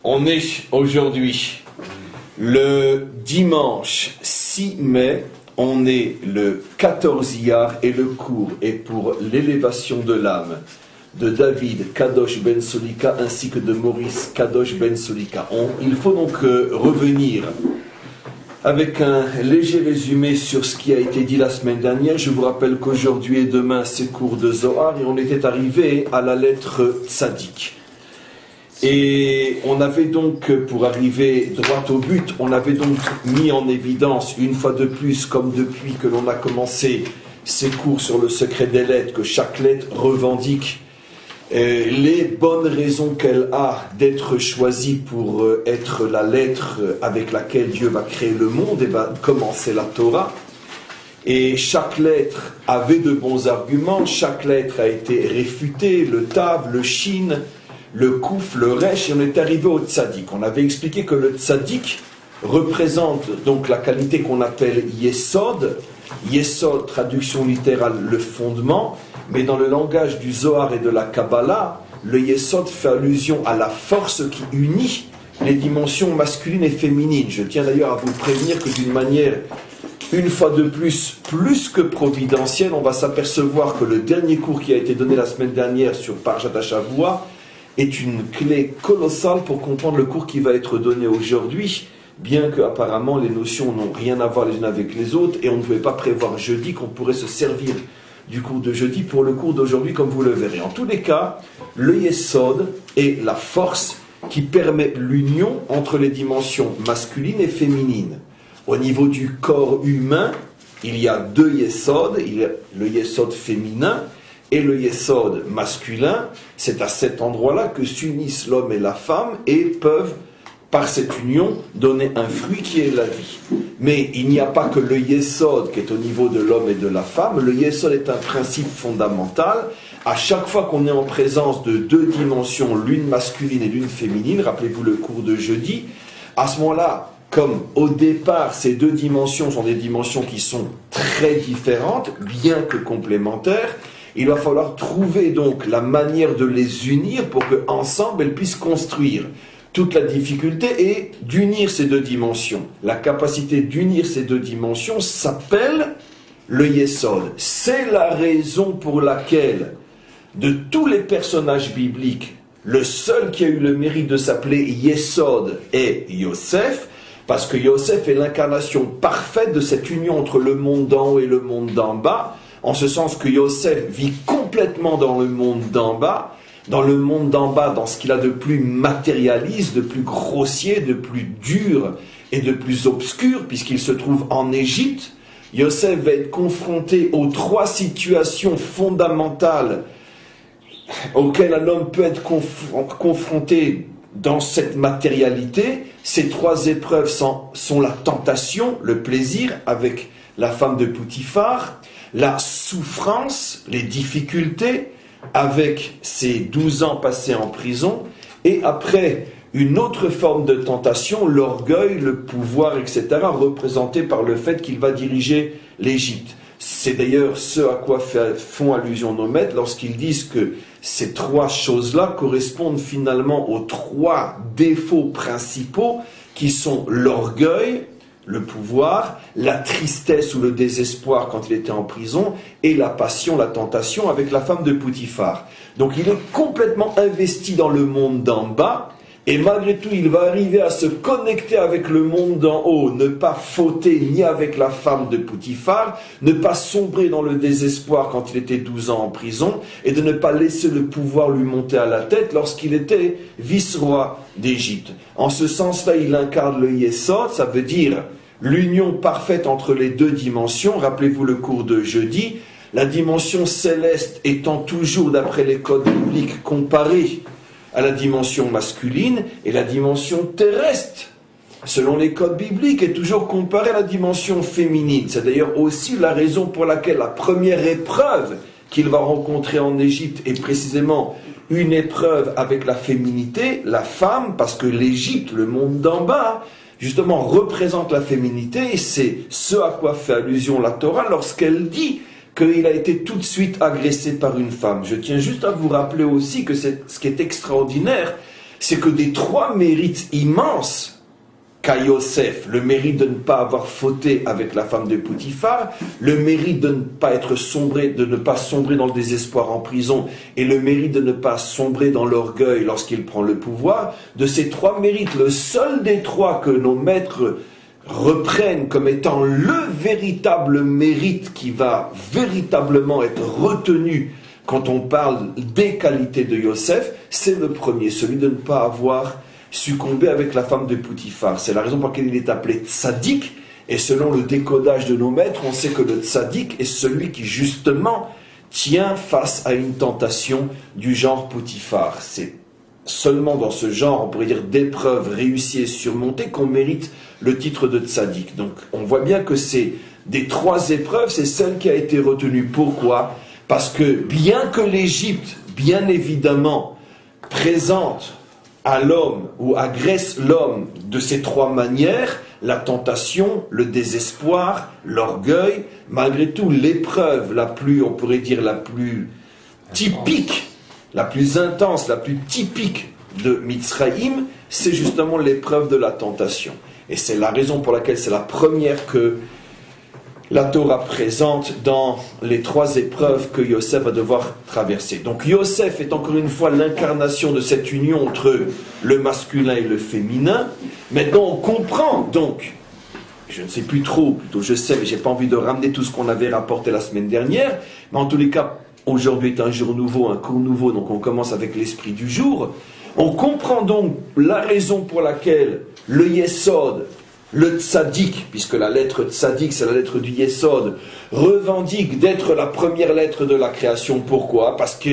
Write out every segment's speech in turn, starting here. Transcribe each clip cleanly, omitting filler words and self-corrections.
On est aujourd'hui le dimanche 6 mai, on est le 14 Iyar et le cours est pour l'élévation de l'âme de David Kadosh Ben Solika ainsi que de Maurice Kadosh Ben Solika. Il faut donc revenir avec un léger résumé sur ce qui a été dit la semaine dernière. Je vous rappelle qu'aujourd'hui et demain c'est cours de Zohar et on était arrivé à la lettre Tzadik. Et on avait donc, pour arriver droit au but, on avait donc mis en évidence, une fois de plus, comme depuis que l'on a commencé ces cours sur le secret des lettres, que chaque lettre revendique les bonnes raisons qu'elle a d'être choisie pour être la lettre avec laquelle Dieu va créer le monde et va commencer la Torah. Et chaque lettre avait de bons arguments, chaque lettre a été réfutée, le Tav, le Shin, le Kouf, le Resh, et on est arrivé au Tzadik. On avait expliqué que le Tzadik représente donc la qualité qu'on appelle Yesod. Yesod, traduction littérale, le fondement, mais dans le langage du Zohar et de la Kabbalah, le Yesod fait allusion à la force qui unit les dimensions masculines et féminines. Je tiens d'ailleurs à vous prévenir que d'une manière, une fois de plus que providentielle, on va s'apercevoir que le dernier cours qui a été donné la semaine dernière sur Parashat Shavua est une clé colossale pour comprendre le cours qui va être donné aujourd'hui, bien que apparemment les notions n'ont rien à voir les unes avec les autres, et on ne pouvait pas prévoir jeudi qu'on pourrait se servir du cours de jeudi pour le cours d'aujourd'hui, comme vous le verrez. En tous les cas, le Yesod est la force qui permet l'union entre les dimensions masculines et féminines. Au niveau du corps humain, il y a deux Yesod, il y a le Yesod féminin et le Yesod masculin. C'est à cet endroit-là que s'unissent l'homme et la femme et peuvent, par cette union, donner un fruit qui est la vie. Mais il n'y a pas que le Yesod qui est au niveau de l'homme et de la femme. Le Yesod est un principe fondamental. À chaque fois qu'on est en présence de deux dimensions, l'une masculine et l'une féminine, rappelez-vous le cours de jeudi, à ce moment-là, comme au départ, ces deux dimensions sont des dimensions qui sont très différentes, bien que complémentaires, il va falloir trouver donc la manière de les unir pour qu'ensemble elles puissent construire. Toute la difficulté est d'unir ces deux dimensions. La capacité d'unir ces deux dimensions s'appelle le Yesod. C'est la raison pour laquelle, de tous les personnages bibliques, le seul qui a eu le mérite de s'appeler Yesod est Yosef, parce que Yosef est l'incarnation parfaite de cette union entre le monde d'en haut et le monde d'en bas, en ce sens que Yosef vit complètement dans le monde d'en bas, dans ce qu'il a de plus matérialiste, de plus grossier, de plus dur et de plus obscur, puisqu'il se trouve en Égypte. Yosef va être confronté aux trois situations fondamentales auxquelles un homme peut être confronté dans cette matérialité. Ces trois épreuves sont la tentation, le plaisir avec la femme de Potiphar, la souffrance, les difficultés avec ses 12 ans passés en prison, et après une autre forme de tentation, l'orgueil, le pouvoir, etc., représenté par le fait qu'il va diriger l'Égypte. C'est d'ailleurs ce à quoi font allusion nos maîtres lorsqu'ils disent que ces trois choses-là correspondent finalement aux trois défauts principaux qui sont l'orgueil, le pouvoir, la tristesse ou le désespoir quand il était en prison, et la passion, la tentation avec la femme de Potiphar. Donc il est complètement investi dans le monde d'en bas, et malgré tout il va arriver à se connecter avec le monde d'en haut, ne pas fauter ni avec la femme de Potiphar, ne pas sombrer dans le désespoir quand il était 12 ans en prison, et de ne pas laisser le pouvoir lui monter à la tête lorsqu'il était vice-roi d'Égypte. En ce sens-là, il incarne le Yesod, ça veut dire l'union parfaite entre les deux dimensions. Rappelez-vous le cours de jeudi, la dimension céleste étant toujours, d'après les codes bibliques, comparée à la dimension masculine, et la dimension terrestre, selon les codes bibliques, est toujours comparée à la dimension féminine. C'est d'ailleurs aussi la raison pour laquelle la première épreuve qu'il va rencontrer en Égypte est précisément une épreuve avec la féminité, la femme, parce que l'Égypte, le monde d'en bas, justement représente la féminité, et c'est ce à quoi fait allusion la Torah lorsqu'elle dit qu'il a été tout de suite agressé par une femme. Je tiens juste à vous rappeler aussi que ce qui est extraordinaire, c'est que des trois mérites immenses qu'a Yosef, le mérite de ne pas avoir fauté avec la femme de Potiphar, le mérite de ne pas être sombré, de ne pas sombrer dans le désespoir en prison, et le mérite de ne pas sombrer dans l'orgueil lorsqu'il prend le pouvoir, de ces trois mérites, le seul des trois que nos maîtres reprennent comme étant le véritable mérite qui va véritablement être retenu quand on parle des qualités de Yosef, c'est le premier, celui de ne pas avoir succombé avec la femme de Potiphar. C'est la raison pour laquelle il est appelé tzaddik, et selon le décodage de nos maîtres, on sait que le tzaddik est celui qui justement tient face à une tentation du genre Potiphar. C'est seulement dans ce genre, on pourrait dire, d'épreuves réussies et surmontées qu'on mérite le titre de tzaddik. Donc on voit bien que c'est des trois épreuves, c'est celle qui a été retenue. Pourquoi ? Parce que bien que l'Égypte, bien évidemment, présente à l'homme ou agresse l'homme de ces trois manières, la tentation, le désespoir, l'orgueil, malgré tout l'épreuve la plus, on pourrait dire la plus typique, la plus intense, la plus typique de Mitzraïm, c'est justement l'épreuve de la tentation. Et c'est la raison pour laquelle c'est la première que la Torah présente dans les trois épreuves que Yosef va devoir traverser. Donc Yosef est encore une fois l'incarnation de cette union entre le masculin et le féminin. Maintenant on comprend donc, je ne sais plus trop, plutôt je sais, mais je n'ai pas envie de ramener tout ce qu'on avait rapporté la semaine dernière, mais en tous les cas, aujourd'hui est un jour nouveau, un cours nouveau, donc on commence avec l'esprit du jour. On comprend donc la raison pour laquelle le Yesod, le tzaddik, puisque la lettre tzaddik, c'est la lettre du Yesod, revendique d'être la première lettre de la création. Pourquoi ? Parce que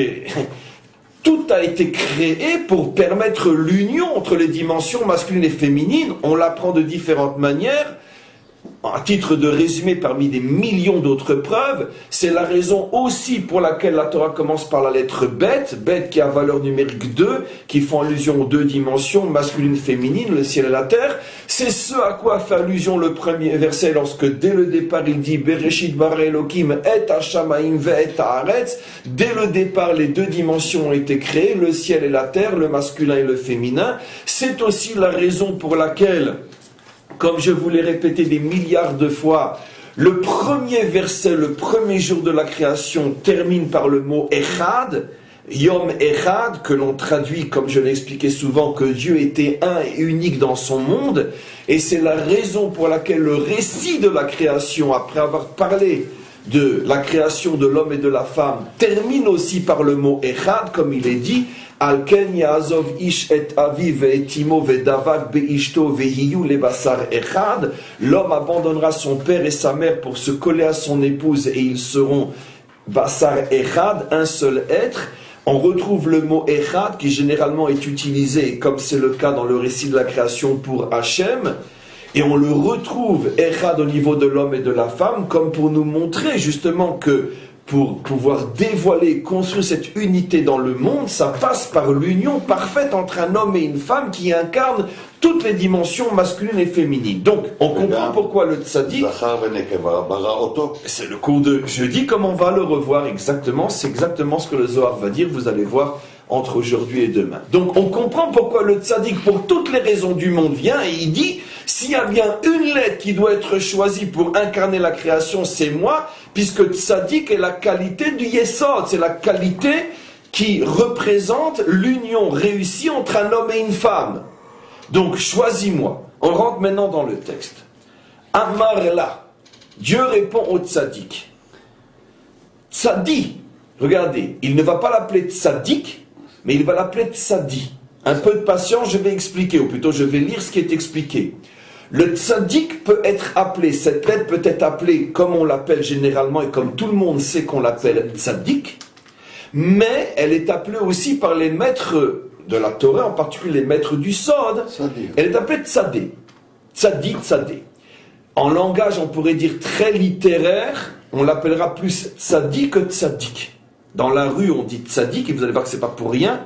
tout a été créé pour permettre l'union entre les dimensions masculines et féminines. On l'apprend de différentes manières. À titre de résumé, parmi des millions d'autres preuves, c'est la raison aussi pour laquelle la Torah commence par la lettre Bet, Bet qui a valeur numérique 2, qui font allusion aux deux dimensions, masculine, féminine, le ciel et la terre. C'est ce à quoi fait allusion le premier verset lorsque dès le départ il dit Bereshit bara Elokim et hashamaim ve'et haaretz. Dès le départ, les deux dimensions ont été créées, le ciel et la terre, le masculin et le féminin. C'est aussi la raison pour laquelle, comme je vous l'ai répété des milliards de fois, le premier verset, le premier jour de la création, termine par le mot Echad, Yom Echad, que l'on traduit, comme je l'ai expliqué souvent, que Dieu était un et unique dans son monde. Et c'est la raison pour laquelle le récit de la création, après avoir parlé de la création de l'homme et de la femme, termine aussi par le mot Echad, comme il est dit, Alken Yaazov ish et aviv et timo vedavad beishto vehiyu lebasar echad. L'homme abandonnera son père et sa mère pour se coller à son épouse et ils seront basar echad, un seul être. On retrouve le mot echad qui généralement est utilisé, comme c'est le cas dans le récit de la création pour Hachem, et on le retrouve echad au niveau de l'homme et de la femme, comme pour nous montrer justement que pour pouvoir dévoiler, construire cette unité dans le monde, ça passe par l'union parfaite entre un homme et une femme qui incarne toutes les dimensions masculines et féminines. Donc, on comprend pourquoi le tzaddik, c'est le cours de jeudi, comme on va le revoir exactement, c'est exactement ce que le Zohar va dire, vous allez voir entre aujourd'hui et demain. Donc, on comprend pourquoi le tzaddik, pour toutes les raisons du monde, vient et il dit, s'il y a bien une lettre qui doit être choisie pour incarner la création, c'est moi, puisque tzaddik est la qualité du Yesod, c'est la qualité qui représente l'union réussie entre un homme et une femme. Donc, choisis-moi. On rentre maintenant dans le texte. Amar la, Dieu répond au tzaddik. Tzadi, regardez, il ne va pas l'appeler tzaddik, mais il va l'appeler tzadi. Un peu de patience, je vais expliquer, ou plutôt je vais lire ce qui est expliqué. Le tzaddik peut être appelé, cette lettre peut être appelée comme on l'appelle généralement et comme tout le monde sait qu'on l'appelle tzaddik, mais elle est appelée aussi par les maîtres de la Torah, en particulier les maîtres du Sod, elle est appelée tzadé. Tzadi, tzadé. En langage, on pourrait dire très littéraire, on l'appellera plus tzadi que tzadik. Dans la rue, on dit tzadik, et vous allez voir que c'est pas pour rien,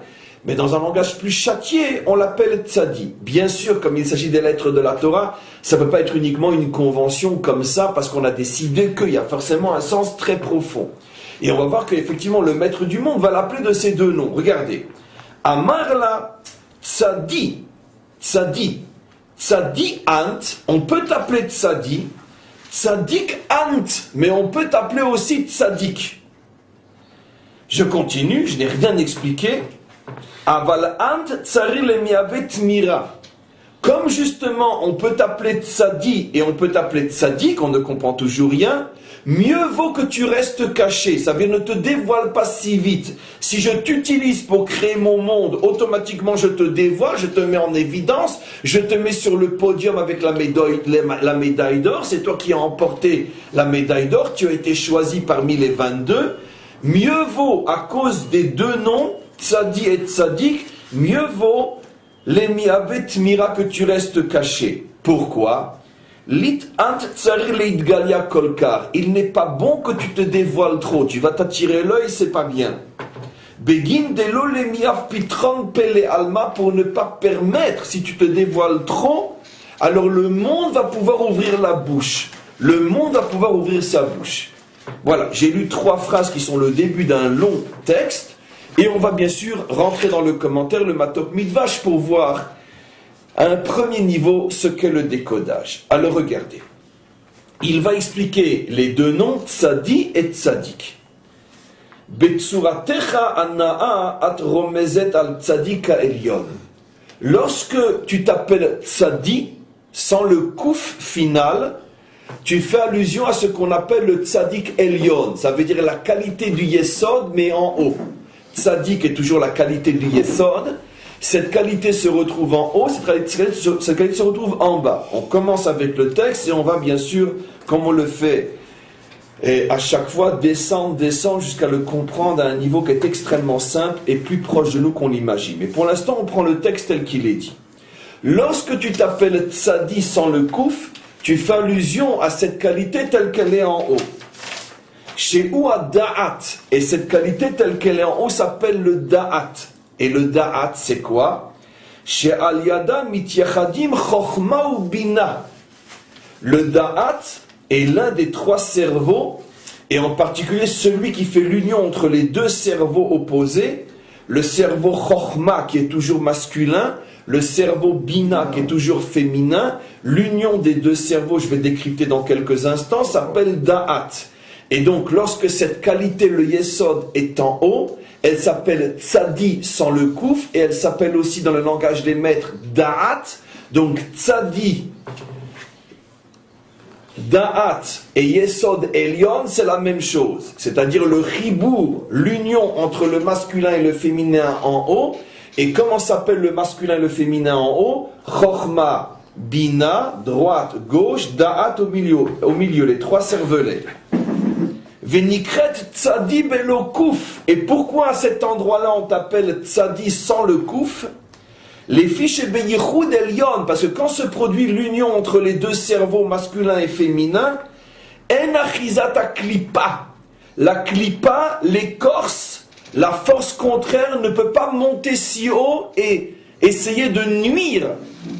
mais dans un langage plus châtié, on l'appelle tzadi. Bien sûr, comme il s'agit des lettres de la Torah, ça ne peut pas être uniquement une convention comme ça, parce qu'on a décidé qu'il y a forcément un sens très profond. Et on va voir qu'effectivement, le maître du monde va l'appeler de ces deux noms. Regardez. Amarla tzadi, tzadi, tzadi ant, on peut t'appeler tzadi, tzadik ant, mais on peut t'appeler aussi tzadik. Je continue, je n'ai rien expliqué. Aval ant tsari le miavet mira. Comme justement on peut t'appeler tzadi et on peut t'appeler tzadik, on ne comprend toujours rien, mieux vaut que tu restes caché. Ça veut dire ne te dévoile pas si vite. Si je t'utilise pour créer mon monde, automatiquement je te dévoile, je te mets en évidence, je te mets sur le podium avec la médaille d'or, c'est toi qui as emporté la médaille d'or, tu as été choisi parmi les 22. Mieux vaut, à cause des deux noms, tzadi et tzadik, mieux vaut les miavet mira que tu restes caché. Pourquoi? Lit ant tsari leit galia kolkar. Il n'est pas bon que tu te dévoiles trop. Tu vas t'attirer l'œil, c'est pas bien. Begin delo le miav pitron pele alma, pour ne pas permettre, si tu te dévoiles trop, alors le monde va pouvoir ouvrir la bouche. Le monde va pouvoir ouvrir sa bouche. Voilà, j'ai lu 3 phrases qui sont le début d'un long texte. Et on va bien sûr rentrer dans le commentaire, le Matok Midvash, pour voir à un premier niveau ce qu'est le décodage. Alors regardez, il va expliquer les deux noms, tzadi et tzadik. Betsuratecha anaa at romezet al tzadika elyon. Lorsque tu t'appelles tzadi, sans le kouf final, tu fais allusion à ce qu'on appelle le tzadik elyon. Ça veut dire la qualité du yesod, mais en haut. Tzadik est toujours la qualité du yesod. Cette qualité se retrouve en haut, cette qualité se retrouve en bas. On commence avec le texte et on va bien sûr, comme on le fait et à chaque fois, descendre jusqu'à le comprendre à un niveau qui est extrêmement simple et plus proche de nous qu'on l'imagine. Mais pour l'instant, on prend le texte tel qu'il est dit. Lorsque tu t'appelles tzadi sans le kouf, tu fais allusion à cette qualité telle qu'elle est en haut. Chez Oua Da'at, et cette qualité telle qu'elle est en haut s'appelle le Da'at. Et le Da'at, c'est quoi? Chez Al-Yada mityachadim chokhma ou bina. Le Da'at est l'un des 3 cerveaux, et en particulier celui qui fait l'union entre les 2 cerveaux opposés, le cerveau chokhma qui est toujours masculin, le cerveau bina qui est toujours féminin. L'union des 2 cerveaux, je vais décrypter dans quelques instants, s'appelle Da'at. Et donc, lorsque cette qualité, le yesod, est en haut, elle s'appelle tzadi sans le kouf, et elle s'appelle aussi dans le langage des maîtres da'at. Donc, tzadi, da'at et yesod elyon, c'est la même chose. C'est-à-dire le chibour, l'union entre le masculin et le féminin en haut. Et comment s'appelle le masculin et le féminin en haut? Chokhma, bina, droite, gauche, da'at au milieu, les 3 cervelets. Venikret tzadi belo kouf. Et pourquoi à cet endroit-là on t'appelle tzadi sans le kouf? Les fiches beyichud elyon, parce que quand se produit l'union entre les 2 cerveaux masculins et féminins, en achizata klipa. La klipa, l'écorce, la force contraire ne peut pas monter si haut et essayer de nuire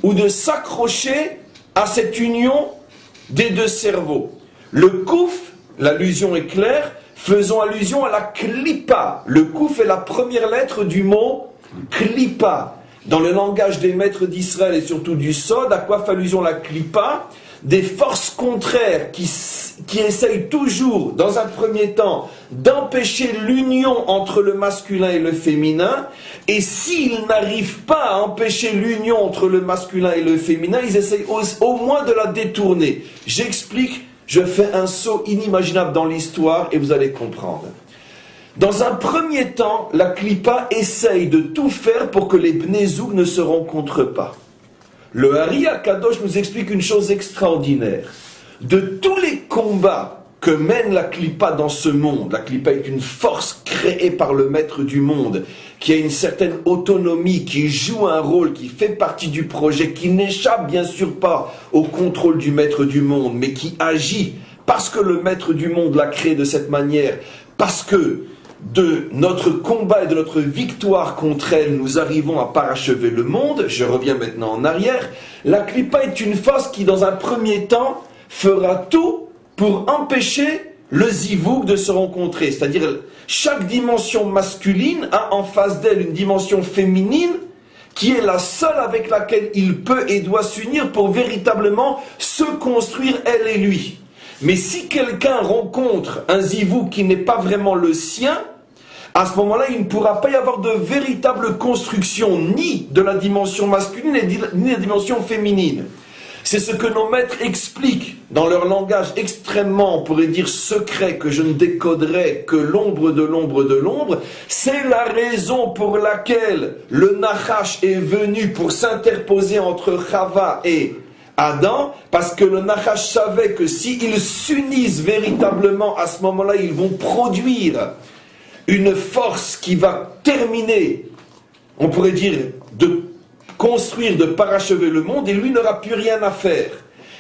ou de s'accrocher à cette union des 2 cerveaux. Le kouf, l'allusion est claire, faisons allusion à la klipa. Le kouf est la première lettre du mot klipa. Dans le langage des maîtres d'Israël et surtout du Sod, à quoi fait allusion la klipa? Des forces contraires qui essayent toujours, dans un premier temps, d'empêcher l'union entre le masculin et le féminin. Et s'ils n'arrivent pas à empêcher l'union entre le masculin et le féminin, ils essayent au moins de la détourner. J'explique. Je fais un saut inimaginable dans l'histoire et vous allez comprendre. Dans un premier temps, la Klipa essaye de tout faire pour que les Bnei Zoug ne se rencontrent pas. Le Hari HaKadosh nous explique une chose extraordinaire. De tous les combats que mène la Klipa dans ce monde, la Klipa est une force créée par le maître du monde, qui a une certaine autonomie, qui joue un rôle, qui fait partie du projet, qui n'échappe bien sûr pas au contrôle du maître du monde, mais qui agit parce que le maître du monde l'a créé de cette manière, parce que de notre combat et de notre victoire contre elle, nous arrivons à parachever le monde. Je reviens maintenant en arrière. La Klipa est une force qui, dans un premier temps, fera tout pour empêcher le zivouk de se rencontrer. C'est-à-dire, chaque dimension masculine a en face d'elle une dimension féminine qui est la seule avec laquelle il peut et doit s'unir pour véritablement se construire elle et lui. Mais si quelqu'un rencontre un zivou qui n'est pas vraiment le sien, à ce moment-là, il ne pourra pas y avoir de véritable construction, ni de la dimension masculine, ni de la dimension féminine. C'est ce que nos maîtres expliquent dans leur langage extrêmement, on pourrait dire secret, que je ne décoderai que l'ombre de l'ombre de l'ombre. C'est la raison pour laquelle le Nachash est venu pour s'interposer entre Chava et Adam, parce que le Nachash savait que s'ils s'unissent véritablement, à ce moment-là, ils vont produire une force qui va terminer, on pourrait dire, de construire, de parachever le monde, et lui n'aura plus rien à faire.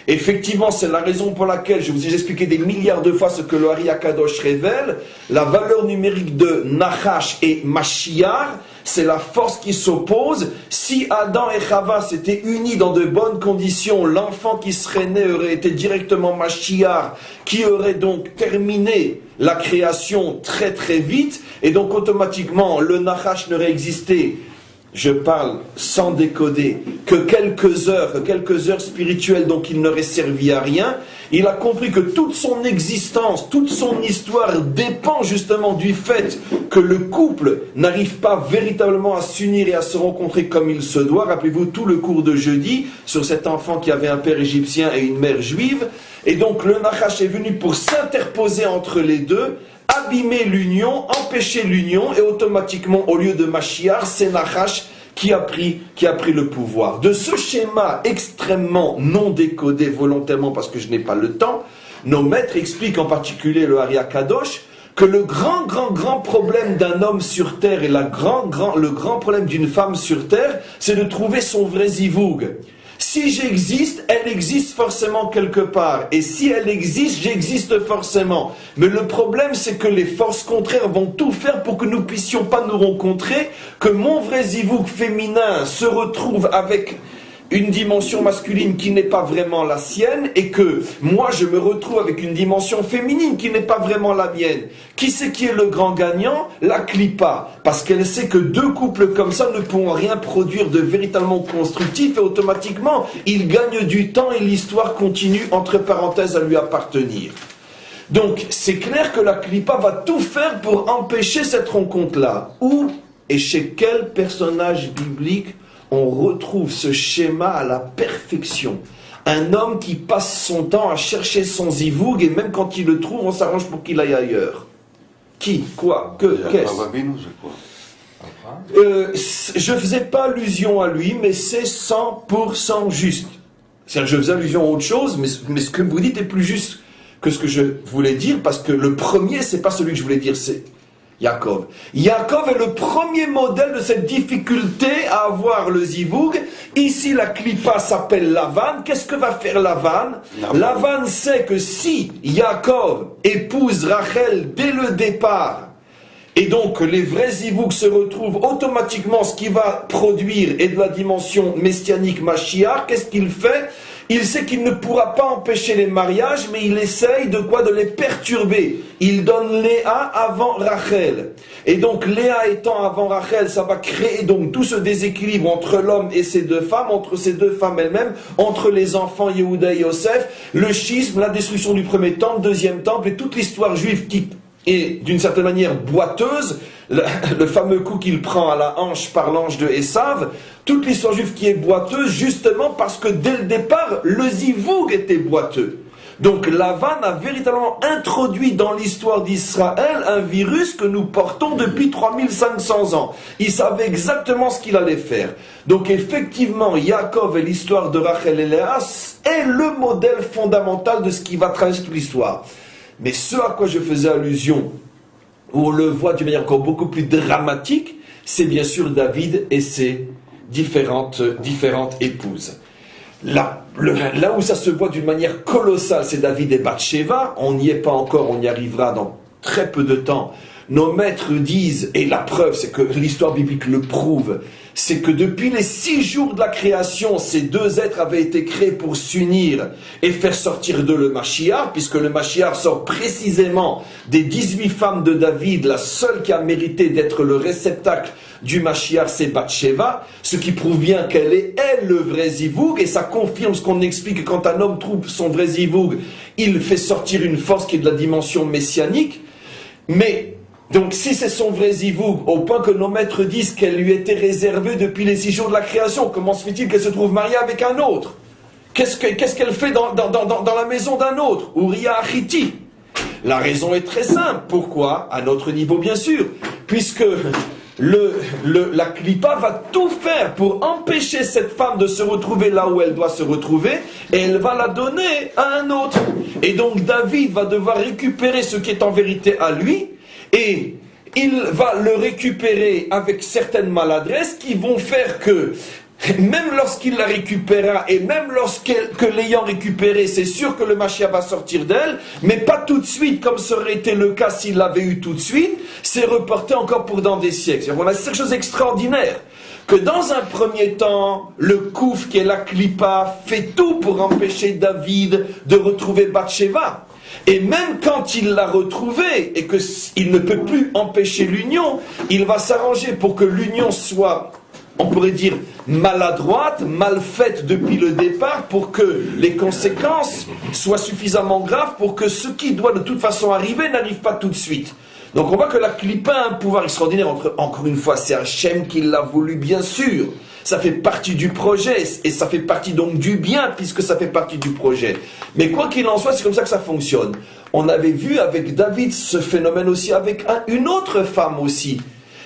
Effectivement, c'est la raison pour laquelle, je vous ai expliqué des milliards de fois ce que le Ari Akadosh révèle, la valeur numérique de Nachash et Mashiach, c'est la force qui s'oppose. Si Adam et Chava s'étaient unis dans de bonnes conditions, l'enfant qui serait né aurait été directement Mashiach, qui aurait donc terminé la création très très vite, et donc automatiquement le Nachash n'aurait existé, je parle sans décoder, que quelques heures spirituelles, donc il n'aurait servi à rien. Il a compris que toute son existence, toute son histoire dépend justement du fait que le couple n'arrive pas véritablement à s'unir et à se rencontrer comme il se doit. Rappelez-vous tout le cours de jeudi sur cet enfant qui avait un père égyptien et une mère juive. Et donc le Nachash est venu pour s'interposer entre les deux, abîmer l'union, empêcher l'union, et automatiquement, au lieu de Mashiach, c'est Nachash qui a pris le pouvoir. De ce schéma extrêmement non décodé volontairement, parce que je n'ai pas le temps, nos maîtres expliquent, en particulier le Ari Akadosh, que le grand problème d'un homme sur terre et le grand problème d'une femme sur terre, c'est de trouver son vrai zivoug. Si j'existe, elle existe forcément quelque part. Et si elle existe, j'existe forcément. Mais le problème, c'est que les forces contraires vont tout faire pour que nous ne puissions pas nous rencontrer, que mon vrai zivouk féminin se retrouve avec une dimension masculine qui n'est pas vraiment la sienne, et que moi je me retrouve avec une dimension féminine qui n'est pas vraiment la mienne. Qui c'est qui est le grand gagnant? La Klippa, parce qu'elle sait que deux couples comme ça ne pourront rien produire de véritablement constructif, et automatiquement ils gagnent du temps et l'histoire continue entre parenthèses à lui appartenir. Donc c'est clair que la Klippa va tout faire pour empêcher cette rencontre-là. Où et chez quel personnage biblique on retrouve ce schéma à la perfection? Un homme qui passe son temps à chercher son zivoug, et même quand il le trouve, on s'arrange pour qu'il aille ailleurs. Qui? Quoi? Que? Qu'est-ce? Je ne faisais pas allusion à lui, mais c'est 100% juste. C'est-à-dire que je faisais allusion à autre chose, mais ce que vous dites est plus juste que ce que je voulais dire, parce que le premier, c'est pas celui que je voulais dire, c'est Yaakov. Yaakov est le premier modèle de cette difficulté à avoir le zivoug. Ici, la Klippa s'appelle Lavan. Qu'est-ce que va faire Lavan? Lavan sait que si Yaakov épouse Rachel dès le départ, et donc les vrais zivougs se retrouvent automatiquement, ce qui va produire est de la dimension messianique Mashiach. Qu'est-ce qu'il fait? Il sait qu'il ne pourra pas empêcher les mariages, mais il essaye de quoi? De les perturber. Il donne Léa avant Rachel. Et donc Léa étant avant Rachel, ça va créer donc tout ce déséquilibre entre l'homme et ses deux femmes, entre ces deux femmes elles-mêmes, entre les enfants Yehuda et Yosef, le schisme, la destruction du premier temple, deuxième temple, et toute l'histoire juive qui est d'une certaine manière boiteuse, le fameux coup qu'il prend à la hanche par l'ange de Esav, toute l'histoire juive qui est boiteuse, justement parce que dès le départ, le zivoug était boiteux. Donc Lavan a véritablement introduit dans l'histoire d'Israël un virus que nous portons depuis 3500 ans. Il savait exactement ce qu'il allait faire. Donc effectivement, Yaakov et l'histoire de Rachel et Léa est le modèle fondamental de ce qui va traverser toute l'histoire. Mais ce à quoi je faisais allusion, où on le voit d'une manière encore beaucoup plus dramatique, c'est bien sûr David et ses différentes épouses. Là où ça se voit d'une manière colossale, c'est David et Bathsheba. On n'y est pas encore, on y arrivera dans très peu de temps. nos maîtres disent, et la preuve c'est que l'histoire biblique le prouve, c'est que depuis les 6 jours de la création, ces 2 êtres avaient été créés pour s'unir et faire sortir d'eux le Mashiach, puisque le Mashiach sort précisément des 18 femmes de David, la seule qui a mérité d'être le réceptacle du Mashiach, c'est Bathsheba, ce qui prouve bien qu'elle est, elle, le vrai Zivoug, et ça confirme ce qu'on explique, que quand un homme trouve son vrai Zivoug, il fait sortir une force qui est de la dimension messianique. Mais, donc si c'est son vrai Zivoug, au point que nos maîtres disent qu'elle lui était réservée depuis les 6 jours de la création, comment se fait-il qu'elle se trouve mariée avec un autre? Qu'est-ce qu'elle fait dans la maison d'un autre? Uriah Achiti. La raison est très simple. Pourquoi? À notre niveau, bien sûr. Puisque la Klippa va tout faire pour empêcher cette femme de se retrouver là où elle doit se retrouver, et elle va la donner à un autre. Et donc David va devoir récupérer ce qui est en vérité à lui, et il va le récupérer avec certaines maladresses qui vont faire que, même lorsqu'il la récupérera, et même que l'ayant récupérée, c'est sûr que le Mashiach va sortir d'elle, mais pas tout de suite, comme ça aurait été le cas s'il l'avait eu tout de suite, c'est reporté encore pour dans des siècles. On a cette chose extraordinaire, que dans un premier temps, le Kouf, qui est la Klippa, fait tout pour empêcher David de retrouver Bathsheba. Et même quand il l'a retrouvée, et qu'il ne peut plus empêcher l'union, il va s'arranger pour que l'union soit, on pourrait dire, maladroite, mal faite depuis le départ, pour que les conséquences soient suffisamment graves pour que ce qui doit de toute façon arriver n'arrive pas tout de suite. Donc on voit que la Klippa a un pouvoir extraordinaire. Encore une fois, c'est Hachem qui l'a voulu, bien sûr. Ça fait partie du projet, et ça fait partie donc du bien, puisque ça fait partie du projet. Mais quoi qu'il en soit, c'est comme ça que ça fonctionne. On avait vu avec David ce phénomène aussi, avec une autre femme aussi,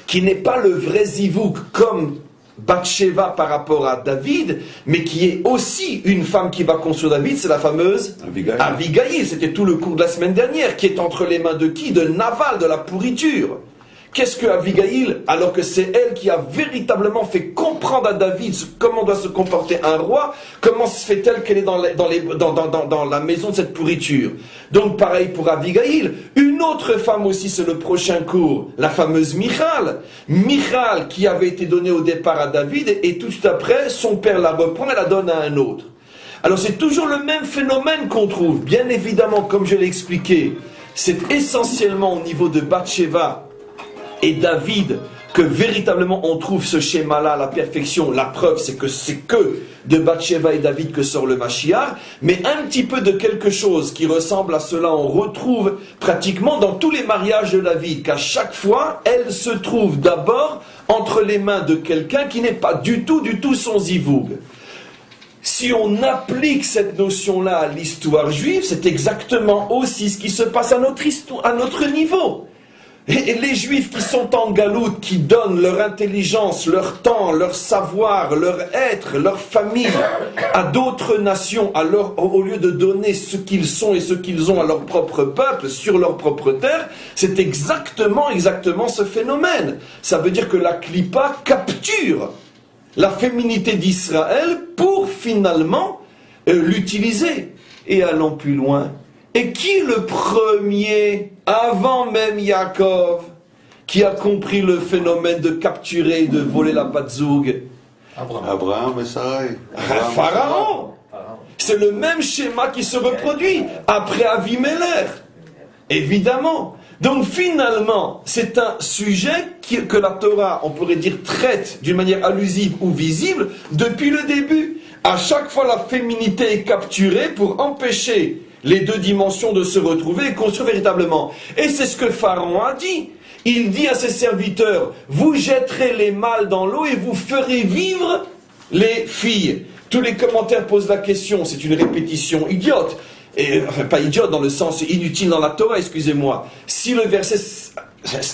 qui n'est pas le vrai Zivouk, comme Bathsheba par rapport à David, mais qui est aussi une femme qui va construire David, c'est la fameuse Abigail. C'était tout le cours de la semaine dernière, qui est entre les mains de qui? De Naval, de la pourriture. Qu'est-ce que Abigail, alors que c'est elle qui a véritablement fait comprendre à David comment doit se comporter un roi, comment se fait-elle qu'elle est dans la maison de cette pourriture? Donc pareil pour Abigail. Une autre femme aussi, c'est le prochain cours, la fameuse Michal. Michal qui avait été donnée au départ à David, et tout de suite après, son père la reprend et la donne à un autre. Alors c'est toujours le même phénomène qu'on trouve. Bien évidemment, comme je l'ai expliqué, c'est essentiellement au niveau de Bathsheba et David que véritablement on trouve ce schéma-là à la perfection. La preuve, c'est que de Bathsheba et David que sort le Mashiach, mais un petit peu de quelque chose qui ressemble à cela, on retrouve pratiquement dans tous les mariages de David, qu'à chaque fois, elle se trouve d'abord entre les mains de quelqu'un qui n'est pas du tout son zivoug. Si on applique cette notion-là à l'histoire juive, c'est exactement aussi ce qui se passe à notre niveau. Et les Juifs qui sont en galoute, qui donnent leur intelligence, leur temps, leur savoir, leur être, leur famille à d'autres nations, au lieu de donner ce qu'ils sont et ce qu'ils ont à leur propre peuple, sur leur propre terre, c'est exactement ce phénomène. Ça veut dire que la Klippa capture la féminité d'Israël pour finalement l'utiliser. Et allons plus loin. Et qui le premier, avant même Yaakov, qui a compris le phénomène de capturer et de voler la Bat-Zoug? Abraham et Sarai. Pharaon. C'est le même schéma qui se reproduit après Avimelech. Évidemment. Donc finalement, c'est un sujet que la Torah, on pourrait dire, traite d'une manière allusive ou visible depuis le début. À chaque fois, la féminité est capturée pour empêcher les deux dimensions de se retrouver et construire véritablement. Et c'est ce que Pharaon a dit. Il dit à ses serviteurs, vous jetterez les mâles dans l'eau et vous ferez vivre les filles. Tous les commentaires posent la question, c'est une répétition idiote. Et, enfin, pas idiote dans le sens inutile dans la Torah, excusez-moi. Si le verset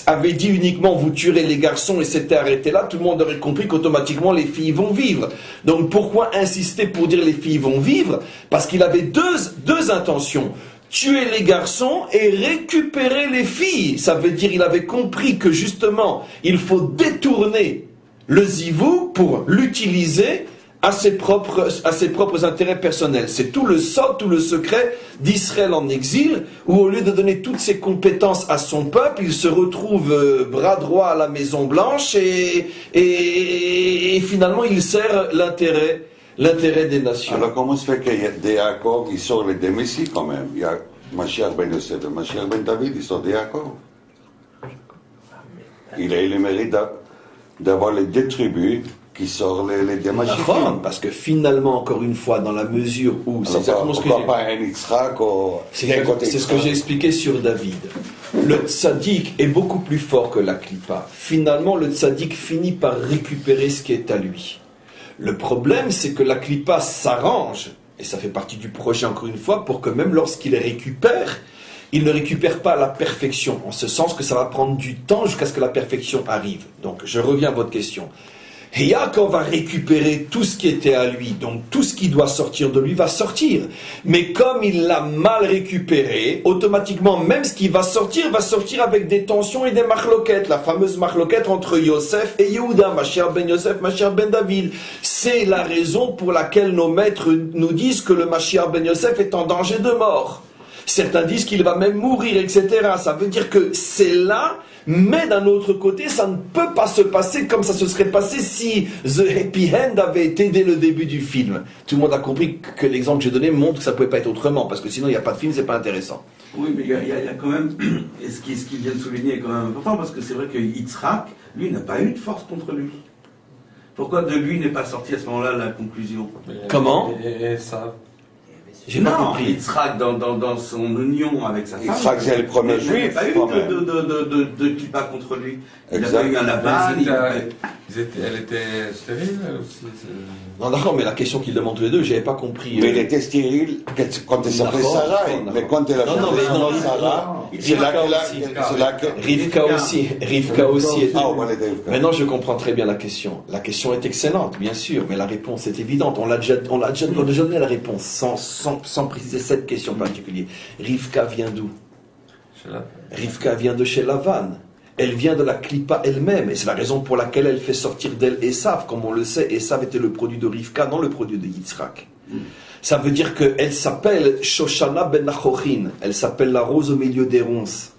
avait dit uniquement vous tuerez les garçons et s'était arrêté là, tout le monde aurait compris qu'automatiquement les filles vont vivre. Donc pourquoi insister pour dire les filles vont vivre? Parce qu'il avait deux intentions. Tuer les garçons et récupérer les filles. Ça veut dire il avait compris que justement il faut détourner le zivou pour l'utiliser à ses propres intérêts personnels. C'est tout le sort, tout le secret d'Israël en exil, où au lieu de donner toutes ses compétences à son peuple, il se retrouve bras droit à la Maison Blanche et finalement il sert l'intérêt des nations. Alors comment se fait qu'il y a des Yaakov, ils sortent les deux messies quand même? Il y a Mashiach ben Yosef et Mashiach ben David, ils sont des Yaakov. Il a eu le mérite d'avoir les deux tribus qui sortent les deux Mashiachim. Parce que finalement, encore une fois, dans la mesure où... C'est exactement ce que pourquoi pas un Yitzhak c'est ce que j'ai expliqué sur David. Le tzaddik est beaucoup plus fort que la klipa. Finalement, le tzaddik finit par récupérer ce qui est à lui. Le problème, c'est que la klipa s'arrange, et ça fait partie du projet encore une fois, pour que même lorsqu'il les récupère, il ne récupère pas la perfection, en ce sens que ça va prendre du temps jusqu'à ce que la perfection arrive. Donc, je reviens à votre question. Et Yaakov va récupérer tout ce qui était à lui, donc tout ce qui doit sortir de lui va sortir. Mais comme il l'a mal récupéré, automatiquement, même ce qui va sortir avec des tensions et des marloquettes. La fameuse marloquette entre Yosef et Yehuda, Mashiach ben Yosef, Mashiach ben David. C'est la raison pour laquelle nos maîtres nous disent que le Mashiach ben Yosef est en danger de mort. Certains disent qu'il va même mourir, etc. Ça veut dire que c'est là, mais d'un autre côté, ça ne peut pas se passer comme ça se serait passé si The Happy End avait été dès le début du film. Tout le monde a compris que l'exemple que j'ai donné montre que ça ne pouvait pas être autrement, parce que sinon il n'y a pas de film, c'est pas intéressant. Oui, mais il y a quand même, et ce qu'il vient de souligner est quand même important, parce que c'est vrai que Yitzhak, lui, n'a pas eu de force contre lui. Pourquoi de lui n'est pas sorti à ce moment-là la conclusion? Comment? Et ça. J'ai pas compris. Yitzhak, dans son union avec sa femme. Yitzhak, c'est le premier juif. Il n'a pas eu de clipa contre lui. Il n'a pas eu un aval. Elle était stérile aussi. Non, d'accord, mais la question qu'ils demandent tous les deux, j'avais pas compris. Mais il était stérile quand elle s'appelait Sarah. Mais quand elle a changé son nom Sarah, c'est là que... Rivka aussi. Ah, on va l'aider. Maintenant, je comprends très bien la question. La question est excellente, bien sûr, mais la réponse est évidente. On a déjà donné la réponse, sans préciser cette question particulière. Rivka vient d'où? Rivka vient de chez Lavan. Elle vient de la klipa elle-même, et c'est la raison pour laquelle elle fait sortir d'elle Esav. Comme on le sait, Esav était le produit de Rivka, non le produit de Yitzhak. Ça veut dire qu'elle s'appelle Shoshana ben Nachochin. Elle s'appelle la rose au milieu des ronces.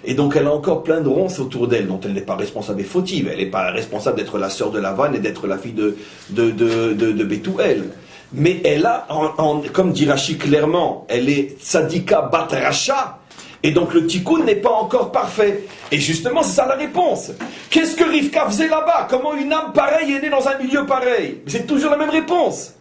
Et donc elle a encore plein de ronces autour d'elle, dont elle n'est pas responsable et fautive. Elle n'est pas responsable d'être la sœur de Lavan et d'être la fille de Bethuel. Mais elle a, comme dit Rashi clairement, elle est tzadika bat rasha. Et donc le tikkun n'est pas encore parfait. Et justement, c'est ça la réponse. Qu'est-ce que Rivka faisait là-bas? Comment une âme pareille est née dans un milieu pareil? C'est toujours la même réponse.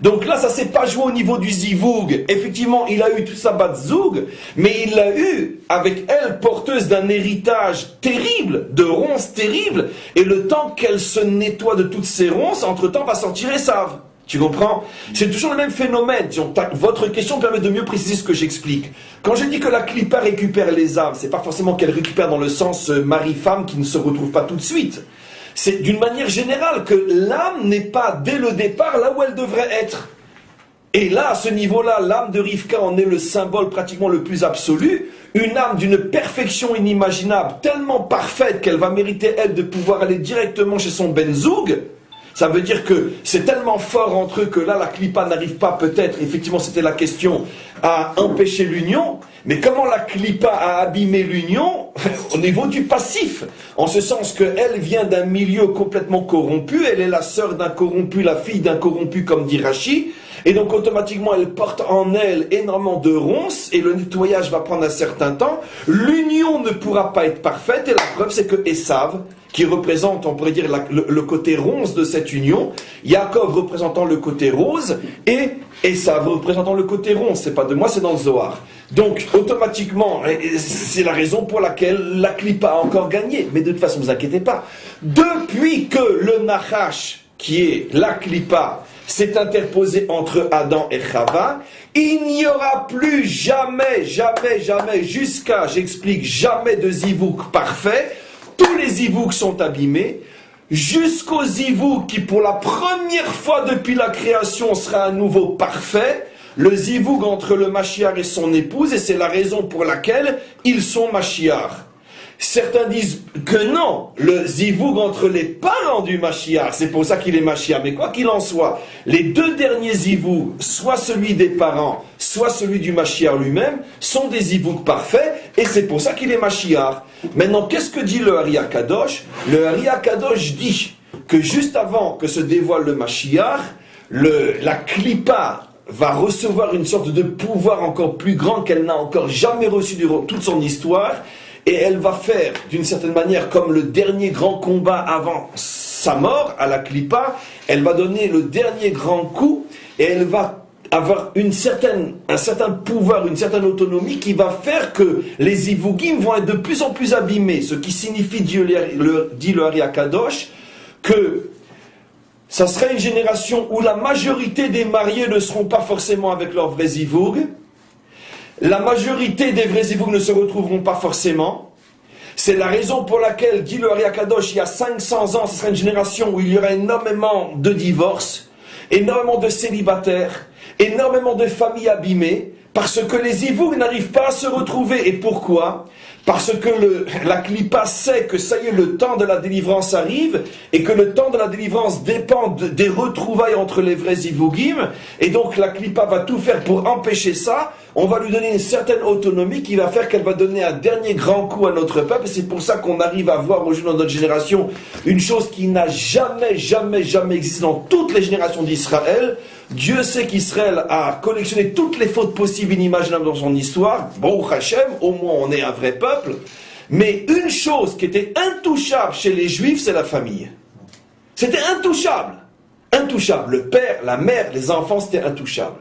Donc là, ça s'est pas joué au niveau du zivoug. Effectivement, il a eu tout ça batzoug, mais il l'a eu avec elle porteuse d'un héritage terrible, de ronces terribles. Et le temps qu'elle se nettoie de toutes ces ronces, entre-temps va sortir Esav. Tu comprends? C'est toujours le même phénomène. Votre question permet de mieux préciser ce que j'explique. Quand je dis que la klipa récupère les âmes, c'est pas forcément qu'elle récupère dans le sens mari-femme qui ne se retrouve pas tout de suite. C'est d'une manière générale que l'âme n'est pas dès le départ là où elle devrait être. Et là, à ce niveau-là, l'âme de Rivka en est le symbole pratiquement le plus absolu. Une âme d'une perfection inimaginable, tellement parfaite qu'elle va mériter, elle, de pouvoir aller directement chez son benzoug. Ça veut dire que c'est tellement fort entre eux que là, la klipa n'arrive pas, peut-être, effectivement, c'était la question, à empêcher l'union. Mais comment la klipa a abîmé l'union au niveau du passif? En ce sens qu'elle vient d'un milieu complètement corrompu, elle est la sœur d'un corrompu, la fille d'un corrompu, comme dit Rashi. Et donc, automatiquement, elle porte en elle énormément de ronces, et le nettoyage va prendre un certain temps. L'union ne pourra pas être parfaite, et la preuve, c'est que Esav, qui représente, on pourrait dire, le côté ronce de cette union, Yaakov représentant le côté rose, et Esav représentant le côté ronce. C'est pas de moi, c'est dans le Zohar. Donc, automatiquement, c'est la raison pour laquelle la klipa a encore gagné. Mais de toute façon, ne vous inquiétez pas. Depuis que le Nachash, qui est la klipa, s'est interposé entre Adam et Chava, il n'y aura plus jamais, jusqu'à, j'explique, jamais de zivouk parfait. Tous les zivouks sont abîmés, jusqu'au zivouk qui, pour la première fois depuis la création, sera à nouveau parfait, le zivouk entre le Mashiach et son épouse, et c'est la raison pour laquelle ils sont Mashiach. Certains disent que non, le zivoug entre les parents du Mashiach, c'est pour ça qu'il est Mashiach. Mais quoi qu'il en soit, les deux derniers zivougs, soit celui des parents, soit celui du Mashiach lui-même, sont des zivougs parfaits, et c'est pour ça qu'il est Mashiach. Maintenant, qu'est-ce que dit le Ari HaKadosh? Le Ari HaKadosh dit que juste avant que se dévoile le Mashiach, la Klippa va recevoir une sorte de pouvoir encore plus grand qu'elle n'a encore jamais reçu durant toute son histoire, et elle va faire, d'une certaine manière, comme le dernier grand combat avant sa mort, à la Klippa, elle va donner le dernier grand coup, et elle va avoir un certain pouvoir, une certaine autonomie qui va faire que les Zivugim vont être de plus en plus abîmés, ce qui signifie, dit le Ari HaKadosh, que ça sera une génération où la majorité des mariés ne seront pas forcément avec leur vrai Zivug. La majorité des vrais Zivug ne se retrouveront pas forcément. C'est la raison pour laquelle, dit le Ari HaKadosh, il y a 500 ans, ce sera une génération où il y aura énormément de divorces, énormément de célibataires, énormément de familles abîmées, parce que les Zivug n'arrivent pas à se retrouver. Et pourquoi ? Parce que la Klippa sait que ça y est, le temps de la délivrance arrive, et que le temps de la délivrance dépend des retrouvailles entre les vrais Zivugim, et donc la Klippa va tout faire pour empêcher ça. On va lui donner une certaine autonomie qui va faire qu'elle va donner un dernier grand coup à notre peuple, et c'est pour ça qu'on arrive à voir aujourd'hui dans notre génération une chose qui n'a jamais existé dans toutes les générations d'Israël. Dieu sait qu'Israël a collectionné toutes les fautes possibles et inimaginables dans son histoire. Baruch Hashem, au moins on est un vrai peuple. Mais une chose qui était intouchable chez les Juifs, c'est la famille. C'était intouchable. Intouchable. Le père, la mère, les enfants, c'était intouchable.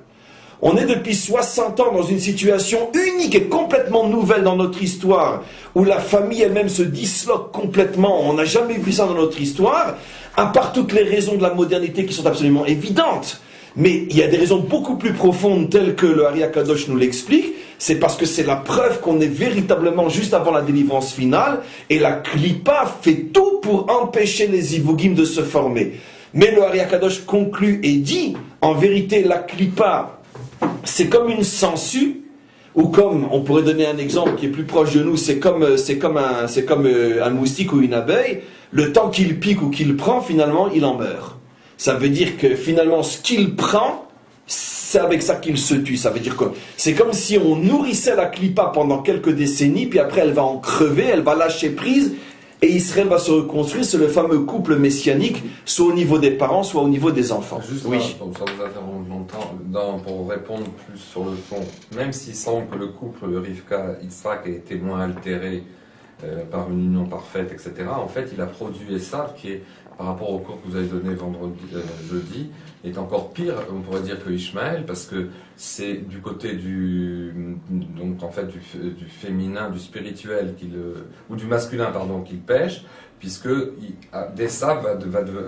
On est depuis 60 ans dans une situation unique et complètement nouvelle dans notre histoire, où la famille elle-même se disloque complètement. On n'a jamais vu ça dans notre histoire, à part toutes les raisons de la modernité qui sont absolument évidentes. Mais il y a des raisons beaucoup plus profondes, telles que le Ari HaKadosh nous l'explique. C'est parce que c'est la preuve qu'on est véritablement juste avant la délivrance finale, et la Klippa fait tout pour empêcher les Zivugim de se former. Mais le Ari HaKadosh conclut et dit, en vérité, la Klippa, c'est comme une sangsue, ou comme, on pourrait donner un exemple qui est plus proche de nous, c'est comme un moustique ou une abeille. Le temps qu'il pique ou qu'il prend, finalement, il en meurt. Ça veut dire que finalement, ce qu'il prend, c'est avec ça qu'il se tue. Ça veut dire que c'est comme si on nourrissait la Klippa pendant quelques décennies, puis après elle va en crever, elle va lâcher prise, et Israël va se reconstruire. C'est le fameux couple messianique, soit au niveau des parents, soit au niveau des enfants. Juste oui. sans vous interrompre longtemps, pour répondre plus sur le fond, même s'il semble que le couple Rivka-Yitzhak ait été moins altéré par une union parfaite, etc., en fait, il a produit Esav qui est, par rapport au cours que vous avez donné jeudi, est encore pire, on pourrait dire, que Ishmaël, parce que c'est du côté du féminin, du spirituel, ou du masculin, pardon, qu'il pêche, puisque d'Esav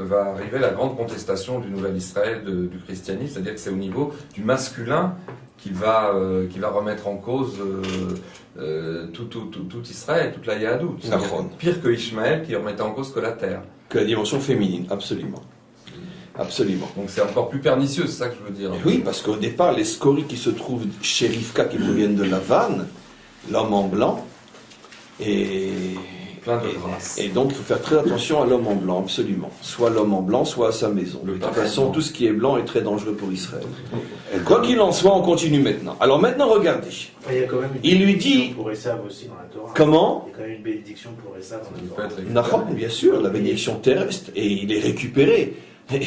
va arriver la grande contestation du nouvel Israël, du christianisme, c'est-à-dire que c'est au niveau du masculin qu'il va remettre en cause tout Israël, toute la Yahadout. Pire que Ishmaël qui remettait en cause que la terre. Que la dimension féminine, absolument. Absolument. Donc c'est encore plus pernicieux, c'est ça que je veux dire. Oui, parce qu'au départ, les scories qui se trouvent chez Rivka, qui proviennent de Lavan, l'homme en blanc, et plein de grâce. Et donc il faut faire très attention à l'homme en blanc, absolument. Soit l'homme en blanc, soit à sa maison. De toute façon, tout ce qui est blanc est très dangereux pour Israël. Quoi qu'il en soit, on continue maintenant. Alors maintenant, regardez. Il y a quand même une il lui dit pour Esav aussi dans la Torah. Comment? Il y a quand même une bénédiction pour Esav dans la Torah. Nahon, bien sûr, la bénédiction terrestre, et il est récupéré. Et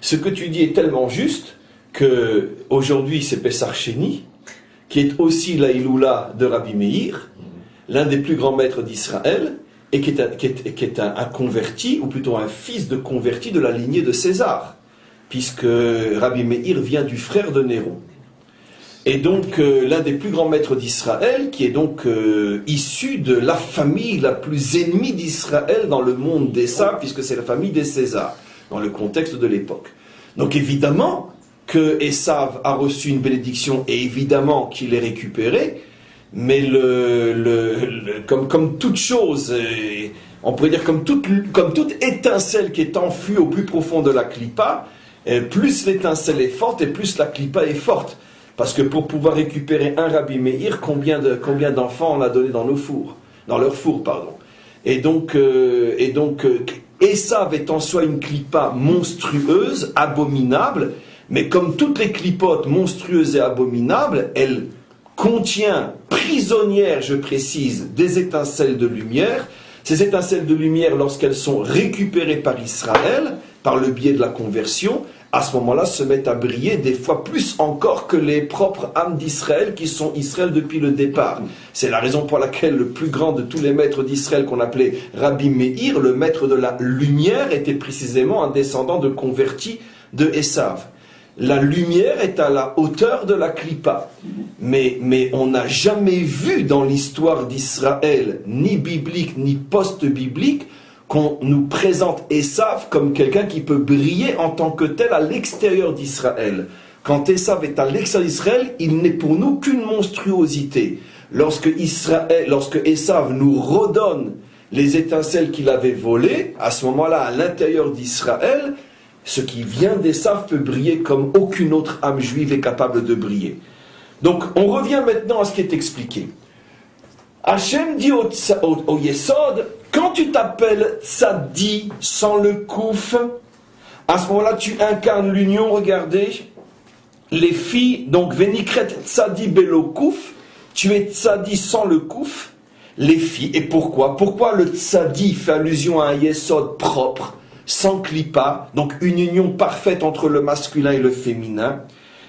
ce que tu dis est tellement juste que aujourd'hui c'est Pessar Sheni, qui est aussi la Iloula de Rabbi Meir, l'un des plus grands maîtres d'Israël, et qui est un converti, ou plutôt un fils de converti de la lignée de César, puisque Rabbi Meir vient du frère de Néron. Et donc l'un des plus grands maîtres d'Israël, qui est donc issu de la famille la plus ennemie d'Israël dans le monde d'Esav, puisque c'est la famille des Césars, dans le contexte de l'époque. Donc évidemment que Esav a reçu une bénédiction, et évidemment qu'il est récupéré, mais comme toute chose, on pourrait dire comme toute étincelle qui est enfuie au plus profond de la Klippa, plus l'étincelle est forte et plus la Klippa est forte. Parce que pour pouvoir récupérer un Rabbi Meir, combien d'enfants on a donné dans leur four, pardon. Et donc Esav est en soi une clipa monstrueuse, abominable, mais comme toutes les clipotes monstrueuses et abominables, elle contient, prisonnière, je précise, des étincelles de lumière. Ces étincelles de lumière, lorsqu'elles sont récupérées par Israël, par le biais de la conversion, à ce moment-là se mettent à briller des fois plus encore que les propres âmes d'Israël qui sont Israël depuis le départ. C'est la raison pour laquelle le plus grand de tous les maîtres d'Israël qu'on appelait Rabbi Meir, le maître de la lumière, était précisément un descendant de convertis de Esav. La lumière est à la hauteur de la clipa. Mais on n'a jamais vu dans l'histoire d'Israël, ni biblique ni post-biblique, qu'on nous présente Esav comme quelqu'un qui peut briller en tant que tel à l'extérieur d'Israël. Quand Esav est à l'extérieur d'Israël, il n'est pour nous qu'une monstruosité. Lorsque Esav nous redonne les étincelles qu'il avait volées, à ce moment-là, à l'intérieur d'Israël, ce qui vient d'Esav peut briller comme aucune autre âme juive est capable de briller. Donc, on revient maintenant à ce qui est expliqué. Hachem dit au Yesod, quand tu t'appelles Tzadi sans le Kouf, à ce moment-là tu incarnes l'union. Regardez, les filles, donc Venikret Tzadi Belo Kouf, tu es Tzadi sans le Kouf, les filles. Et pourquoi? Pourquoi le Tzadi fait allusion à un Yesod propre, sans Klipa, donc une union parfaite entre le masculin et le féminin?